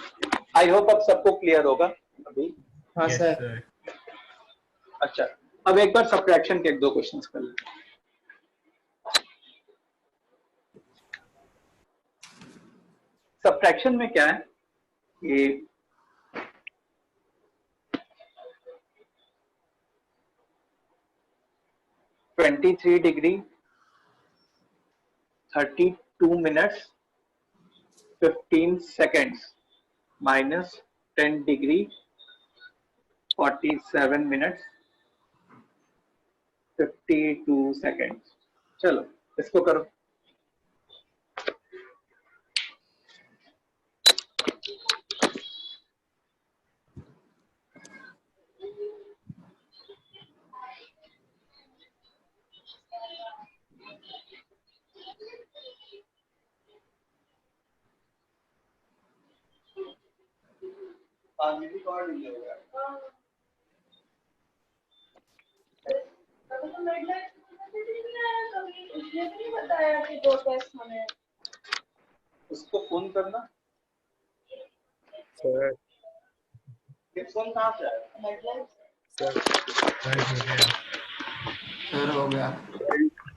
I hope अब सबको क्लियर होगा अभी. हाँ Yes, सर. sir. अच्छा, अब एक बार सब्ट्रैक्शन के 1-2 क्वेश्चंस कर लें. सब्ट्रैक्शन में क्या है कि 23 degree 32 minutes 15 seconds minus 10 degree 47 minutes 52 seconds. चलो इसको करो. उसको फोन करना। सर ये फोन कहाँ से आया? सर हो गया। सर हो गया।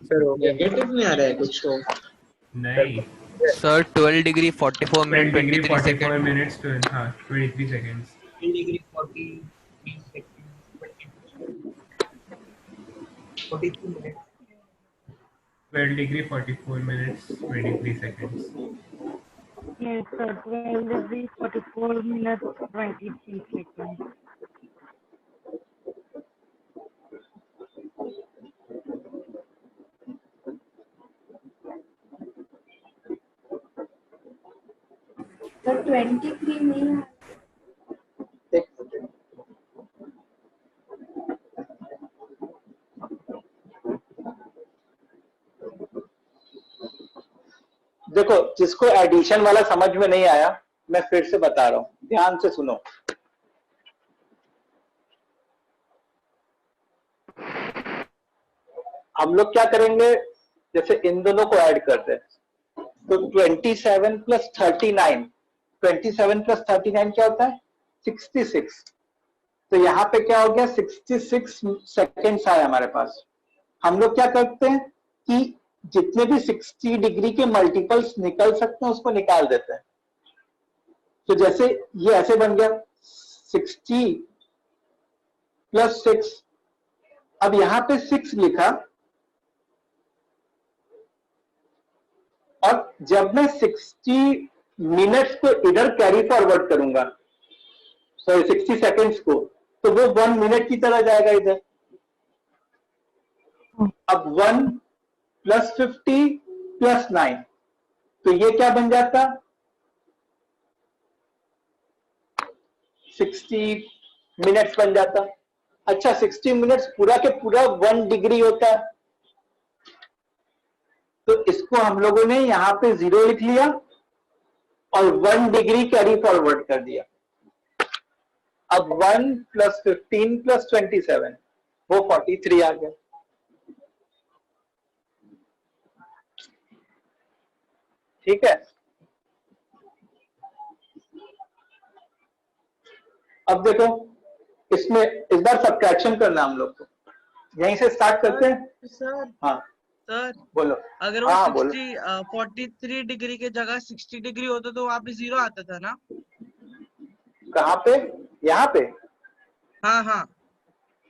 सर हो गया। नेगेटिव में आ रहा है कुछ तो। नहीं, sir 12 degree 44 minute 10 degree 23 44 second. minutes to हाँ 23 seconds. 10 degree 43 seconds 42 minutes 12 degree 44 minutes 23 seconds. Yes, sir. 12 degree 44 minutes 23 seconds. Sir, 23 नहीं है। एक सेकंड। देखो, जिसको एडिशन वाला समझ में नहीं आया, मैं फिर से बता रहा हूं, ध्यान से सुनो। हम लोग क्या करेंगे, जैसे इन दोनों को ऐड करते हैं, तो 27 प्लस 39, 27 प्लस 39 क्या होता है? 66। तो यहाँ पे क्या हो गया? 66 सेकेंड्स आए हमारे पास। हम लोग क्या करते हैं कि जितने भी 60 डिग्री के मल्टीपल्स निकल सकते हैं उसको निकाल देते हैं। तो जैसे ये ऐसे बन गया 60 प्लस 6। अब यहां पे 6 लिखा, और जब मैं 60 मिनट्स को इधर कैरी फॉरवर्ड करूंगा, सॉरी 60 सेकेंड्स को, तो वो 1 मिनट की तरह जाएगा इधर। अब 1 प्लस 50 प्लस 9, तो ये क्या बन जाता? 60 मिनट्स बन जाता। अच्छा, 60 मिनट्स पूरा के पूरा 1 डिग्री होता है, तो इसको हम लोगों ने यहां पे 0 लिख लिया और 1 डिग्री कैरी फॉरवर्ड कर दिया। अब 1 प्लस 15 प्लस 27, वो 43 आ गया। ठीक है, अब देखो, इसमें इस बार सब्ट्रैक्शन करना हम लोग को। यहीं से स्टार्ट करते हैं। सर हाँ सर बोलो। अगर वो हाँ बोलो। 43 डिग्री के जगह 60 डिग्री होता तो वहां पे 0 आता था ना? कहाँ पे? यहाँ पे? हाँ हाँ।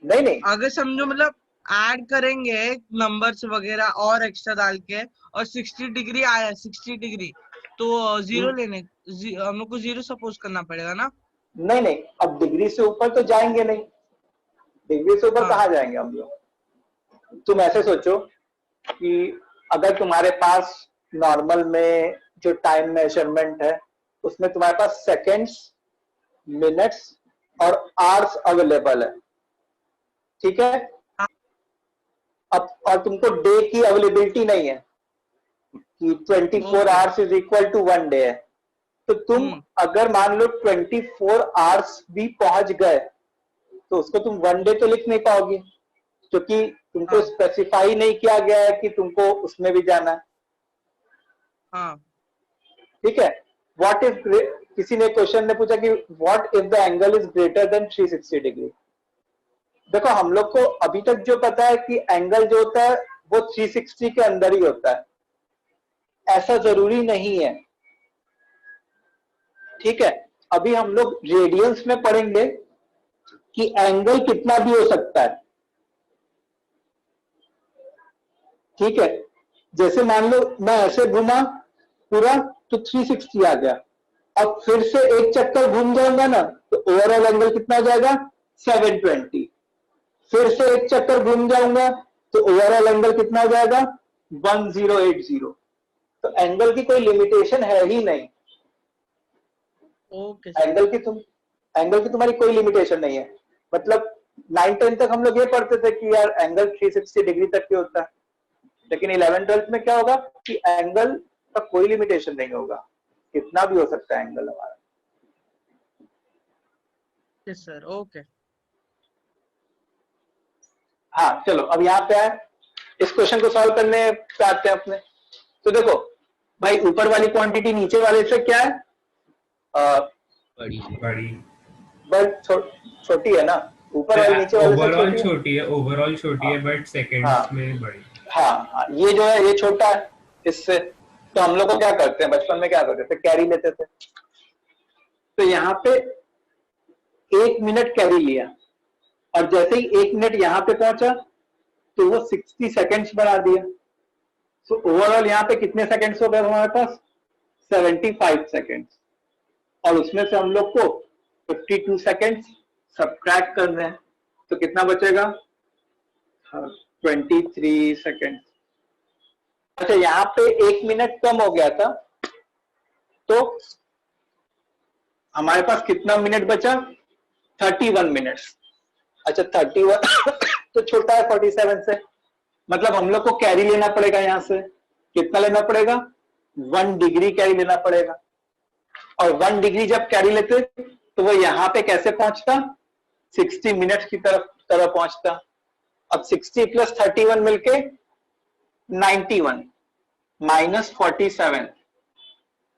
नहीं नहीं, अगर समझो मतलब ऐड करेंगे नंबर्स वगैरह और एक्स्ट्रा डाल के और 60 डिग्री आया 60 डिग्री तो 0 लेने हम लोग को 0 सपोज करना पड़ेगा ना? नहीं नहीं, अब डिग्री से ऊपर तो जाएंगे नहीं। डिग्री से ऊपर हाँ। कहाँ जाएंगे हम लोग? तुम ऐसे सोचो कि अगर तुम्हारे पास नॉर्मल में जो टाइम मेजरमेंट है उसमें तुम्हारे पास सेकेंड्स, मिनट्स और आवर्स अवेलेबल है, ठीक है? अब और तुमको डे की अवेलेबिलिटी नहीं है कि 24 hours is equal to 1 day है। तो तुम अगर मान लो 24 आवर्स भी पहुंच गए तो उसको तुम 1 डे तो लिख नहीं पाओगे, क्योंकि तुमको स्पेसिफाई नहीं किया गया है कि तुमको उसमें भी जाना है। हाँ। ठीक है, व्हाट इफ, किसी ने क्वेश्चन में पूछा कि what if the angle is greater than 360 degree. देखो, हम लोग को अभी तक जो पता है कि एंगल जो होता है वो 360 के अंदर ही होता है, ऐसा जरूरी नहीं है। ठीक है, अभी हम लोग रेडियंस में पढ़ेंगे कि एंगल कितना भी हो सकता है। ठीक है, जैसे मान लो मैं ऐसे घुमा पूरा तो 360 आ गया, अब फिर से एक चक्कर घूम जाऊंगा ना तो ओवरऑल एंगल कितना हो जाएगा? 720। फिर से एक चक्कर घूम जाऊंगा तो ओवरऑल एंगल कितना हो जाएगा? 1080। तो एंगल की कोई लिमिटेशन है ही नहीं। ओके। एंगल की तुम्हारी कोई लिमिटेशन नहीं है। मतलब 9-10 तक हम लोग ये पढ़ते थे कि यार एंगल 360 डिग्री तक ही होता है, लेकिन 11-12 में क्या होगा कि एंगल का कोई लिमिटेशन नहीं होगा, कितना भी हो सकता है एंगल हमारा। Okay sir, okay. हाँ चलो अब यहाँ पे आए, इस क्वेश्चन को सॉल्व करने पे आते हैं अपने। तो देखो भाई ऊपर वाली क्वांटिटी नीचे वाले से क्या है, बड़ी बट छोटी है ना, ऊपर वाली नीचे वाले से ओवरऑल छोटी है। छोटी है, ओवरऑल छोटी है बट सेकंड्स हाँ। में बड़ी। हाँ, ये जो है ये छोटा है इससे, तो हम लोग को क्या करते हैं, बचपन में क्या करते थे, कैरी लेते थे। तो यहाँ पे 1 मिनट कैरी लिया, और जैसे ही 1 मिनट यहाँ पे पहुंचा तो वो 60 सेकेंड्स बढ़ा दिया। तो ओवरऑल यहाँ पे कितने सेकेंड्स हो गए हमारे पास, 75 सेकेंड्स, और उसमें से हम लोग को 52 सेकेंड्स सब्ट्रैक्ट करने हैं, तो कितना बचेगा, 23 सेकेंड्स। अच्छा यहाँ पे 1 मिनट कम हो गया था, तो हमारे पास कितना मिनट बचा, 31 मिनट्स। अच्छा 31 तो छोटा है 47 से, मतलब हम लोग को कैरी लेना पड़ेगा, यहां से कितना लेना पड़ेगा, 1 डिग्री कैरी लेना पड़ेगा। और 1 डिग्री जब कैरी लेते तो वो यहां पे कैसे पहुंचता, 60 मिनट्स की तरफ पहुंचता। अब 60 प्लस 31 मिलके 91 माइनस 47,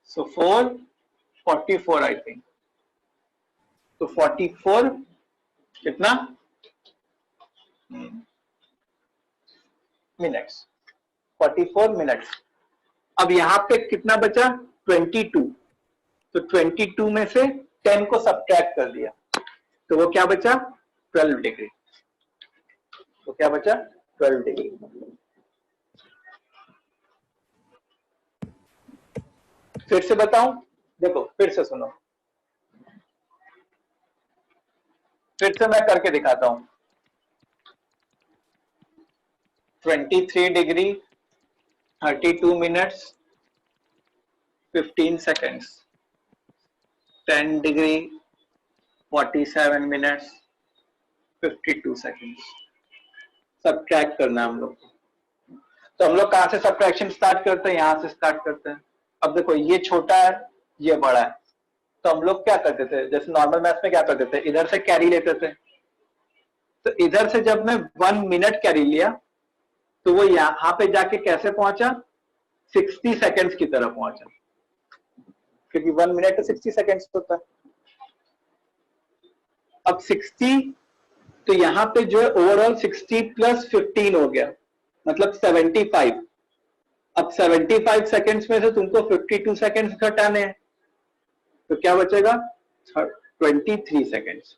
सो 44 आई थिंक। तो 44 कितना मिनट्स, 44 मिनट्स। अब यहां पे कितना बचा, 22, तो 22 में से 10 को सब्ट्रैक्ट कर दिया, तो वो क्या बचा, 12 डिग्री। तो क्या बचा, 12 डिग्री। फिर से बताऊं, देखो फिर से सुनो, फिर से मैं करके दिखाता हूं। 23 degree 32 minutes 15 seconds, 10 degree 47 minutes 52 seconds. Subtract करना हम लोग को। तो हम लोग कहां से सब्ट्रैक्शन स्टार्ट करते हैं, यहां से स्टार्ट करते हैं। अब देखो ये छोटा है ये बड़ा है, तो हम लोग क्या करते थे, जैसे नॉर्मल मैथ्स में क्या करते थे, इधर से कैरी लेते थे। तो इधर से जब मैं 1 मिनट कैरी लिया तो वो यहां पे जाके कैसे पहुंचा, 60 सेकेंड्स की तरफ पहुंचा, क्योंकि 1 मिनट तो 60 सेकेंड्स होता है। अब 60, तो यहां पे जो है ओवरऑल 60 प्लस 15 हो गया, मतलब 75। अब 75 सेकेंड्स में से तुमको 52 सेकेंड्स घटाने हैं, तो क्या बचेगा, 23 सेकेंड्स।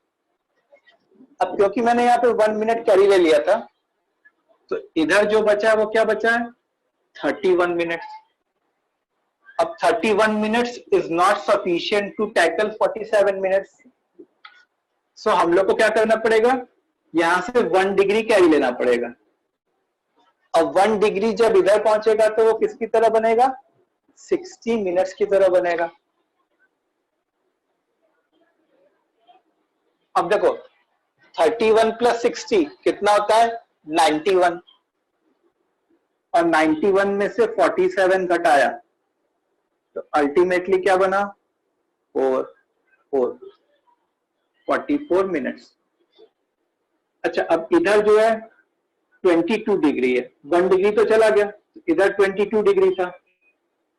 अब क्योंकि मैंने यहाँ पे 1 मिनट कैरी ले लिया था, तो इधर जो बचा है वो क्या बचा है, 31 मिनट्स। अब 31 minutes is not sufficient to tackle 47 minutes. So हम लोग को क्या करना पड़ेगा, यहां से 1 डिग्री कैरी लेना पड़ेगा। अब 1 डिग्री जब इधर पहुंचेगा तो वो किसकी तरह बनेगा, 60 मिनट्स की तरह बनेगा। अब देखो 31 प्लस 60 कितना होता है, 91, और 91 में से 47 घटाया तो अल्टीमेटली क्या बना, 44 मिनट्स। अच्छा अब इधर जो है 22 डिग्री है, 1 डिग्री तो चला गया, इधर 22 डिग्री था,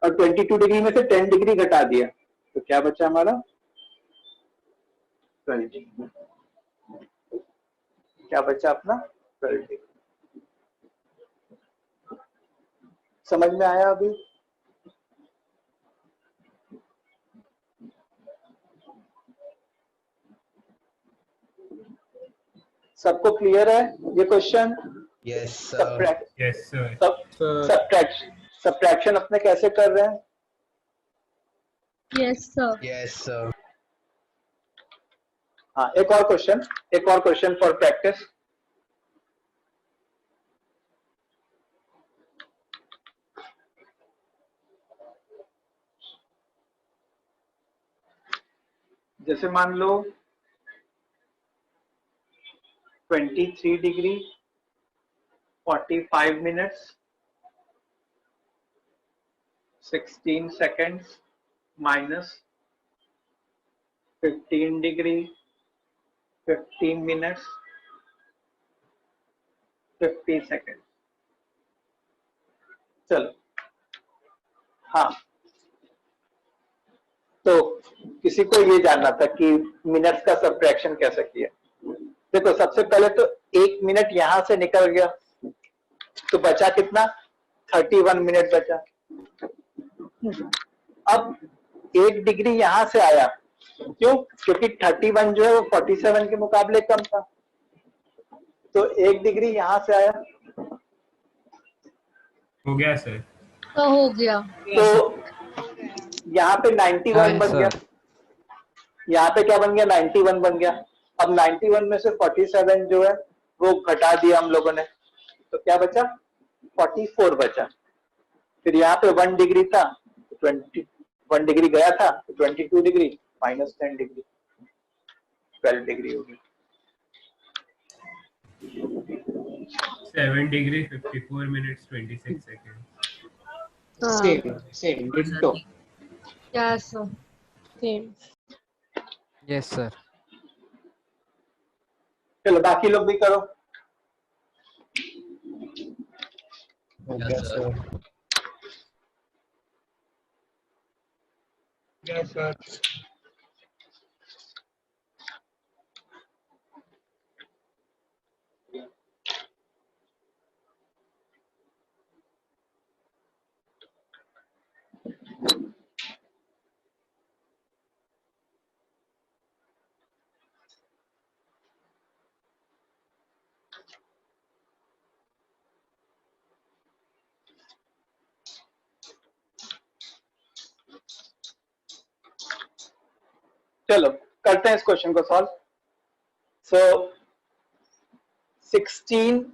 और 22 डिग्री में से 10 डिग्री घटा दिया, तो क्या बचा हमारा, 12 डिग्री। क्या बचा अपना, 12 डिग्री। समझ में आया अभी, सबको क्लियर है ये question? Yes sir. Yes sir. Subtraction अपने कैसे कर रहे हैं? Yes sir. Yes sir. हाँ एक और क्वेश्चन फॉर प्रैक्टिस। जैसे मान लो 23 degree 45 minutes 16 seconds minus 15 degree 15 minutes 50 seconds. चलो, हाँ, तो किसी को ये जानना था कि मिनट्स का सब्ट्रैक्शन कैसे किया। देखो, सबसे पहले तो 1 मिनट यहां से निकल गया, तो बचा कितना? 31 मिनट बचा। अब 1 डिग्री यहां से आया, क्यों? क्योंकि 31 जो है वो 47 के मुकाबले कम था, तो 1 डिग्री यहां से आया। हो गया सर। तो हो गया। तो यहाँ पे 91 बन गया, यहाँ पे क्या बन गया? 91 बन गया। अब 91 में से 47 जो है वो घटा दिया हम लोगों ने, तो क्या बचा? 44 बचा। फिर यहाँ पे 1 डिग्री था, 21 डिग्री गया था, 22 डिग्री माइनस 10 डिग्री 12 डिग्री हो गई। 7 degree 54 minutes 26 seconds. Same. Ditto. Yes, sir. Same. Yes sir. चलो बाकी लोग भी करो। Yes, sir. Yes, sir. चलो करते हैं इस क्वेश्चन को सॉल्व। सो 16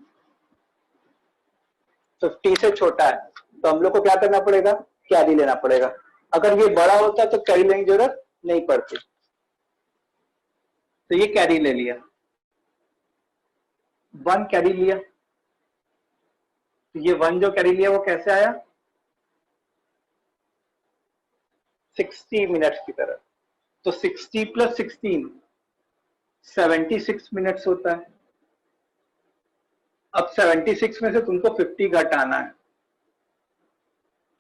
50 से छोटा है, तो हम लोग को क्या करना पड़ेगा? कैरी लेना पड़ेगा। अगर ये बड़ा होता तो कैरी लेने की जरूरत नहीं पड़ती, तो ये कैरी ले लिया, 1 कैरी लिया। तो ये 1 जो कैरी लिया वो कैसे आया? 60 मिनट्स की तरह। तो 60 + 16 76 मिनट्स होता है। अब 76 में से तुमको 50 घटाना है,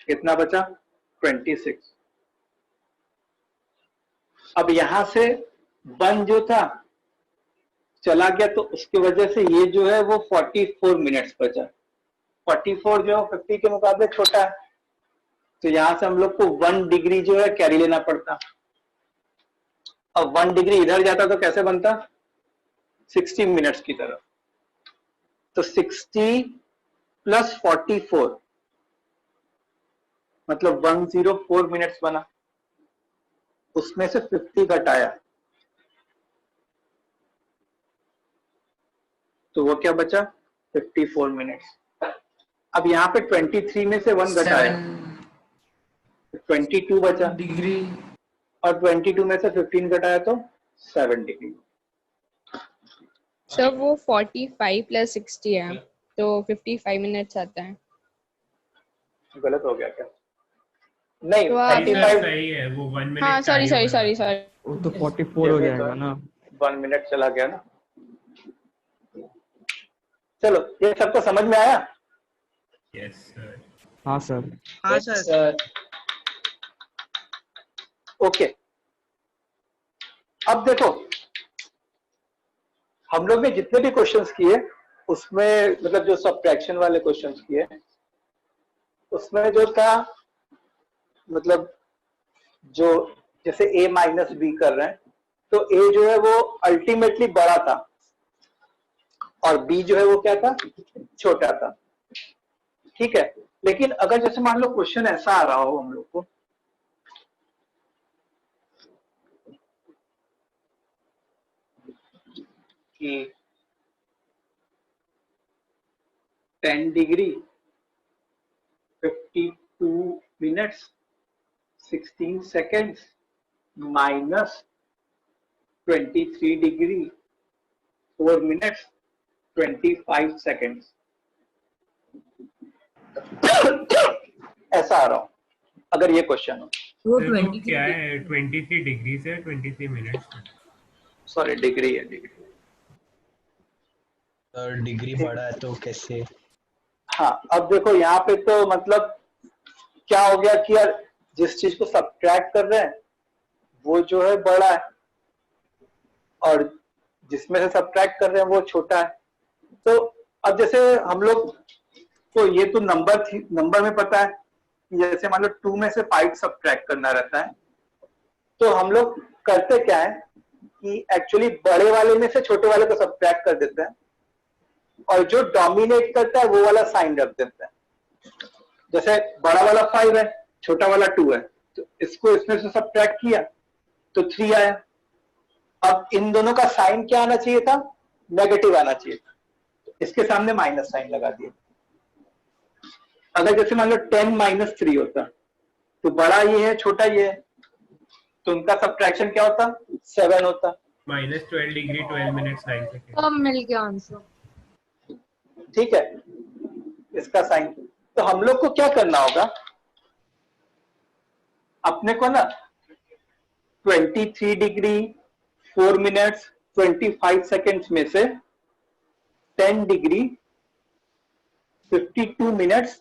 कितना बचा? 26। अब यहां से 1 जो था चला गया, तो उसकी वजह से ये जो है वो 44 मिनट्स बचा। 44 जो है 50 के मुकाबले छोटा है, तो यहां से हम लोग को 1 डिग्री जो है कैरी लेना पड़ता। अब 1 डिग्री इधर जाता तो कैसे बनता? 60 मिनट्स की तरह। तो 60 + 44 मतलब 104 मिनट्स बना, उसमें से 50 घटाया, तो वो क्या बचा? 54 मिनट्स। अब यहाँ पे 23 में से 1 घटाया, 22 बचा डिग्री, और 22 में से 15 घटाया तो 7 डिग्री। सर वो 45 + 60 है, तो 55 मिनट्स आता है। गलत हो गया क्या? नहीं, तो आप- 45 सही है, वो 1 मिनट। हाँ सॉरी वो तो 44 हो जाएगा ना। 1 मिनट चला गया ना। चलो, ये सबको समझ में आया? Yes sir. हाँ सर। हाँ सर। ओके, अब देखो, हम लोग ने जितने भी क्वेश्चंस किए उसमें, मतलब जो सब्ट्रैक्शन वाले क्वेश्चंस किए, उसमें जो था, मतलब जो जैसे a - b कर रहे हैं, तो a जो है वो अल्टीमेटली बड़ा था और b जो है वो क्या था? छोटा था। ठीक है, लेकिन अगर जैसे मान लो क्वेश्चन ऐसा आ रहा हो हम लोग को कि 10 degree 52 minutes 16 seconds minus 23 degree 4 minutes 25 seconds, ऐसा आ रहा हो अगर ये क्वेश्चन हो। वो सर, तो 23 क्या है? 23 डिग्री से 23 मिनट्स। सॉरी, डिग्री है, डिग्री। डिग्री बढ़ा है तो कैसे? हाँ, अब देखो यहाँ पे तो मतलब क्या हो गया कि यार जिस चीज को सब्ट्रैक्ट कर रहे हैं वो जो है बड़ा है और जिसमें से सब्ट्रैक्ट कर रहे हैं वो छोटा है। तो अब जैसे हम लोग को ये तो नंबर में पता है कि जैसे मान लो 2 में से 5 सब्ट्रैक्ट करना रहता है, तो हम लोग करते क्या है कि एक्चुअली बड़े वाले में से छोटे वाले को सब्ट्रैक्ट कर देते हैं और जो डोमिनेट करता है वो वाला साइन रख देते हैं। जैसे बड़ा वाला 5 है, छोटा वाला 2 है, तो इसको इसमें से सब्ट्रैक्ट किया तो 3 आया। अब इन दोनों का साइन क्या आना चाहिए था? नेगेटिव आना चाहिए था, तो इसके सामने माइनस साइन लगा दिया। अगर जैसे मान लो 10 - 3 होता तो बड़ा ये है छोटा ये है, तो उनका सब्ट्रैक्शन क्या होता? 7 होता। -12 डिग्री 12 मिनट्स 9 सेकंड। अब मिल गया आंसर। ठीक है, इसका साइन। तो हम लोग को क्या करना होगा, अपने को ना 23 डिग्री 4 मिनट्स 25 सेकेंड्स में से 10 डिग्री 52 मिनट्स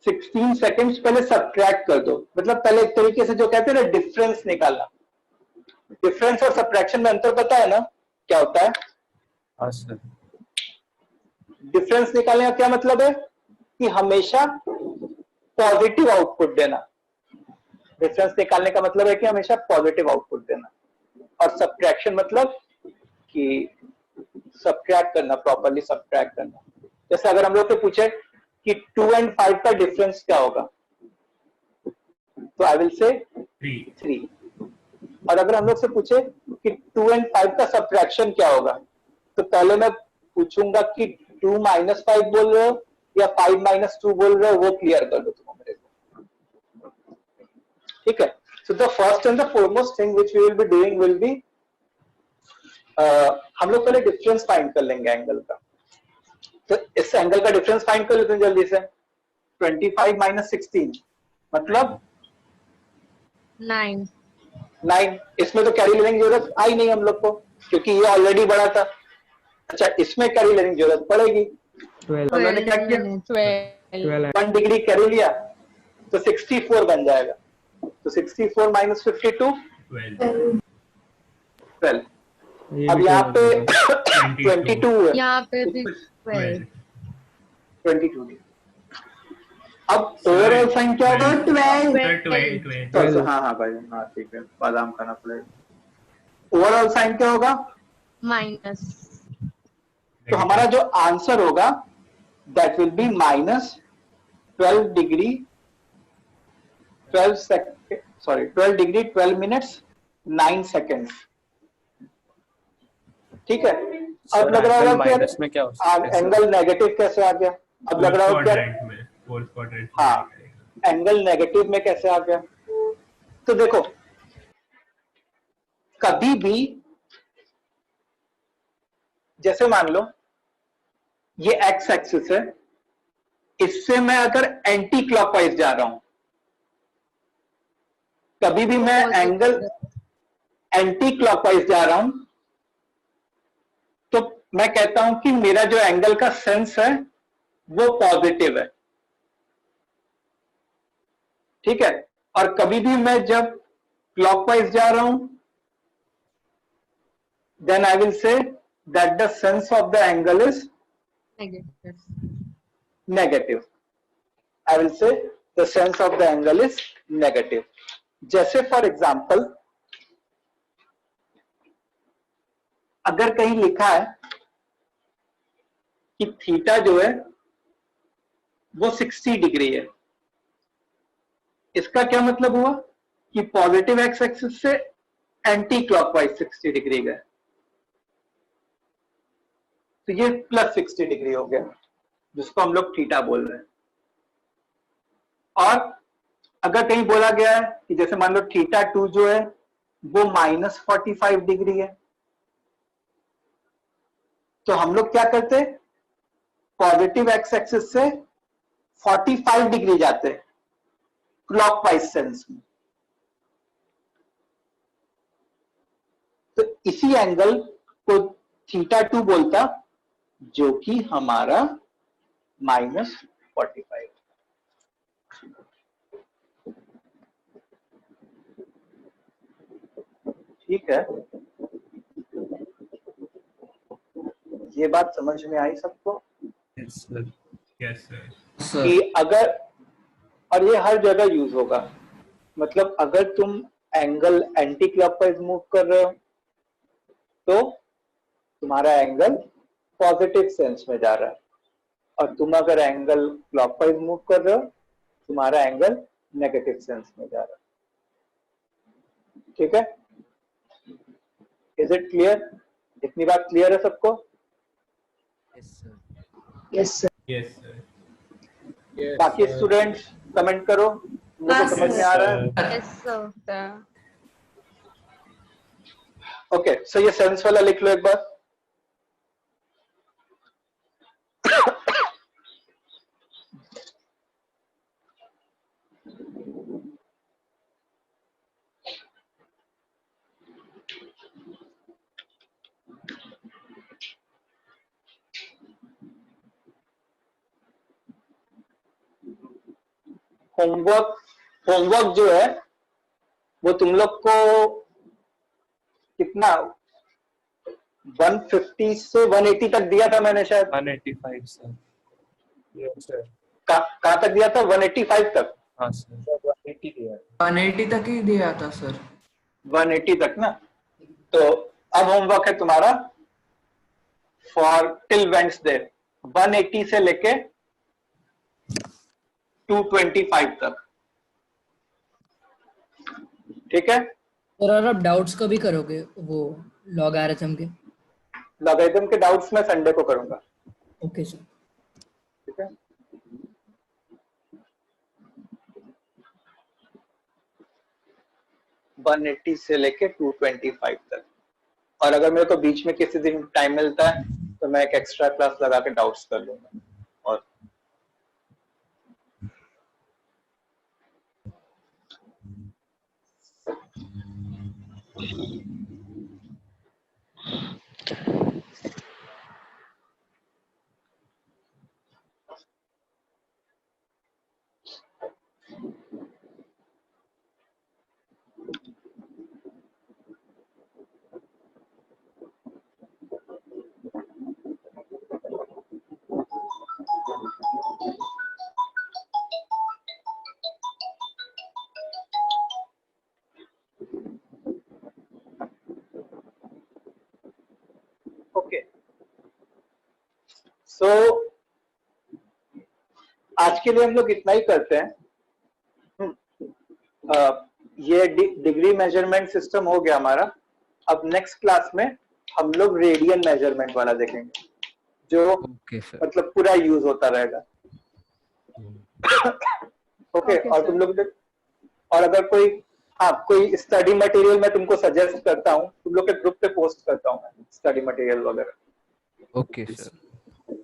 16 सेकेंड्स पहले सब्ट्रैक्ट कर दो। मतलब पहले एक तरीके से जो कहते हैं ना डिफरेंस निकालना। डिफरेंस और सब्ट्रैक्शन में अंतर पता है ना क्या होता है? हाँ सर। डिफरेंस निकालने का क्या मतलब है कि हमेशा पॉजिटिव आउटपुट देना। डिफरेंस निकालने का मतलब है कि हमेशा पॉजिटिव आउटपुट देना, और सब्ट्रैक्शन मतलब कि सब्ट्रैक्ट करना, प्रॉपर्ली सब्ट्रैक्ट करना। जैसे अगर हम लोग से पूछे कि 2 और 5 का डिफरेंस क्या होगा, तो आई विल से 3। और अगर हम लोग से पूछे कि 2 और 5 का सब्ट्रैक्शन क्या होगा, तो पहले मैं पूछूंगा कि 2 - 5 बोल रहे हो या 5 - 2 बोल रहे हो, वो क्लियर कर दो तुम मेरे को। ठीक है, so the first and the foremost thing which we will be doing will be, हम लोग पहले डिफरेंस फाइंड कर लेंगे एंगल का। तो इस एंगल का डिफरेंस फाइंड कर लेते हैं जल्दी से। 25 - 16 मतलब 9। इसमें तो कैरी लेने की जरूरत आई नहीं हम लोग को, क्योंकि ये ऑलरेडी बड़ा था। अच्छा, इसमें कैरी लेने की जरूरत पड़ेगी। हम लोगों ने क्या किया? 1 डिग्री कैरी लिया तो 64 बन जाएगा। तो 64 - 52 12। अब यहाँ पे 22 है, यहाँ पे भी 12। 22। अब ओवरऑल साइन क्या होगा? 12। हाँ भाई, हाँ ठीक है, बादाम खाना पड़ेगा। ओवरऑल साइन क्या होगा? माइनस। तो हमारा जो आंसर होगा that will be -12 degree 12 degree 12 minutes 9 seconds. ठीक है, अब लग रहा होगा माइनस में क्या हो सकता है? एंगल नेगेटिव कैसे आ गया? अब लग रहा होगा हाँ, एंगल नेगेटिव में कैसे आ गया? तो देखो, कभी भी जैसे मान लो ये एक्स एक्सिस है, इससे मैं अगर एंटी क्लॉकवाइज जा रहा हूं, कभी भी मैं एंगल एंटी क्लॉकवाइज जा रहा हूं, तो मैं कहता हूं कि मेरा जो एंगल का सेंस है वो पॉजिटिव है। ठीक है, और कभी भी मैं जब क्लॉकवाइज जा रहा हूं, then I will say that the sense of the angle is negative. I will say the sense of the angle is negative. जैसे फॉर एग्जाम्पल, अगर कहीं लिखा है कि थीटा जो है वो 60 डिग्री है, इसका क्या मतलब हुआ कि पॉजिटिव एक्स एक्सिस से एंटी क्लॉकवाइज 60 डिग्री गए, तो ये +60 डिग्री हो गया, जिसको हम लोग थीटा बोल रहे हैं। और अगर कहीं बोला गया है कि जैसे मान लो θ2 जो है वो -45 डिग्री है, तो हम लोग क्या करते, पॉजिटिव एक्स एक्सिस से 45 डिग्री जाते क्लॉकवाइज सेंस में। तो इसी एंगल को θ2 बोलता, जो कि हमारा -45। ठीक है, ये बात समझ में आई सबको Yes, sir. Yes, sir. कि अगर, और ये हर जगह यूज होगा, मतलब अगर तुम एंगल एंटी क्लॉकवाइज मूव कर रहे हो तो तुम्हारा एंगल पॉजिटिव सेंस में जा रहा है, और तुम अगर एंगल क्लॉकवाइज मूव कर रहे हो तुम्हारा एंगल नेगेटिव सेंस में जा रहा है। ठीक है, इज इट क्लियर? इतनी बात क्लियर है सबको? Yes sir. Yes, sir. बाकी स्टूडेंट्स कमेंट करो, मुझे समझ में आ रहा है? Yes sir. ओके, सो ये सेंस वाला लिख लो एक बार। होमवर्क जो है वो तुम लोग को कितना 150 से 180 तक दिया था मैंने शायद। 185 सर। Yes, sir. कहाँ तक दिया था? 185 तक। हाँ सर, 180 दिया। 180 तक ही दिया था सर। 180 तक ना, तो अब होमवर्क है तुम्हारा फॉर टिल वेडनेसडे 180 से लेके 225 तक। ठीक है, और आप डाउट्स का भी करोगे वो लॉगरिथम के? लॉगरिथम के डाउट्स मैं संडे को करूंगा। Okay sir. ठीक है, वन 180 से लेके 225 तक। और अगर मेरे को बीच में किसी दिन टाइम मिलता है तो मैं एक एक्स्ट्रा क्लास लगा के डाउट्स कर लूंगा। और ओके, सो आज के लिए हम लोग इतना ही करते हैं। ये डिग्री मेजरमेंट सिस्टम हो गया हमारा। अब नेक्स्ट क्लास में हम लोग रेडियन मेजरमेंट वाला देखेंगे, जो मतलब पूरा यूज होता रहेगा। ओके, और तुम लोग और अगर कोई स्टडी मटेरियल मैं तुमको सजेस्ट करता हूँ, तुम लोग के ग्रुप पे पोस्ट करता हूँ स्टडी मटेरियल वगैरह। Okay sir.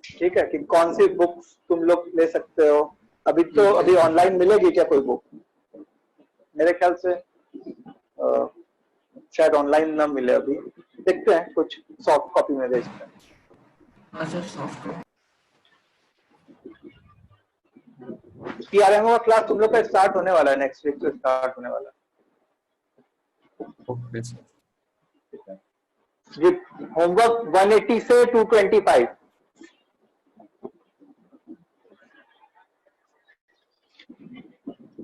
ठीक है, कि कौन सी बुक्स तुम लोग ले सकते हो। अभी ऑनलाइन मिलेगी क्या कोई बुक? मेरे ख्याल से शायद ऑनलाइन ना मिले अभी, देखते हैं कुछ सॉफ्ट कॉपी में भेजते हैं। PRMO का क्लास तुम लोग का स्टार्ट होने वाला है, नेक्स्ट वीक से स्टार्ट होने वाला है। Okay sir. होमवर्क 180 से 225।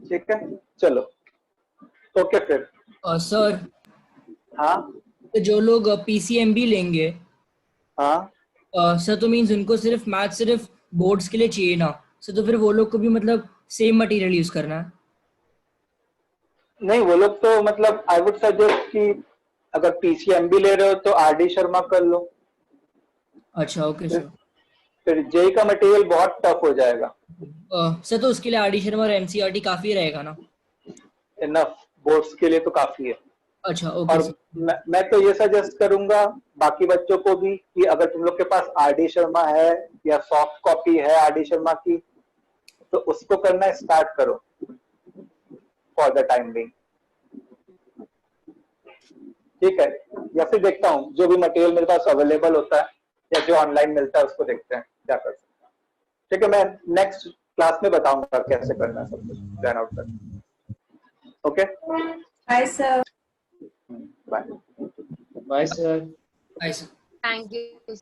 ठीक है, चलो ओके फिर। सर, हाँ तो जो लोग PCMB लेंगे, हाँ सर, तो मीन्स उनको सिर्फ मैथ सिर्फ बोर्ड्स के लिए चाहिए ना सर? तो फिर वो लोग को भी मतलब सेम मटेरियल यूज करना है? नहीं, वो लोग तो मतलब आई वुड सजेस्ट कि अगर PCMB ले रहे हो तो RD शर्मा कर लो। अच्छा, ओके सर। फिर जेई का मटेरियल बहुत टफ हो जाएगा। सर, तो उसके लिए RD शर्मा और MCRT काफी रहेगा ना? इनफ, बोर्ड्स के लिए तो काफी है। अच्छा, ओके। और मैं तो ये सजेस्ट करूंगा बाकी बच्चों को भी कि अगर तुम लोग के पास RD शर्मा है या सॉफ्ट कॉपी है RD शर्मा की, तो उसको करना स्टार्ट करो फॉर द टाइम बिंग। ठीक है, या फिर देखता हूँ जो भी मटेरियल मेरे पास अवेलेबल होता है या जो ऑनलाइन मिलता है उसको देखते हैं क्या कर सकते हैं। ठीक है, मैं नेक्स्ट क्लास में बताऊंगा कैसे करना है सब कुछ प्लान आउट करना। Okay, Hi, sir. Bye. Bye, sir. Nice. Thank you.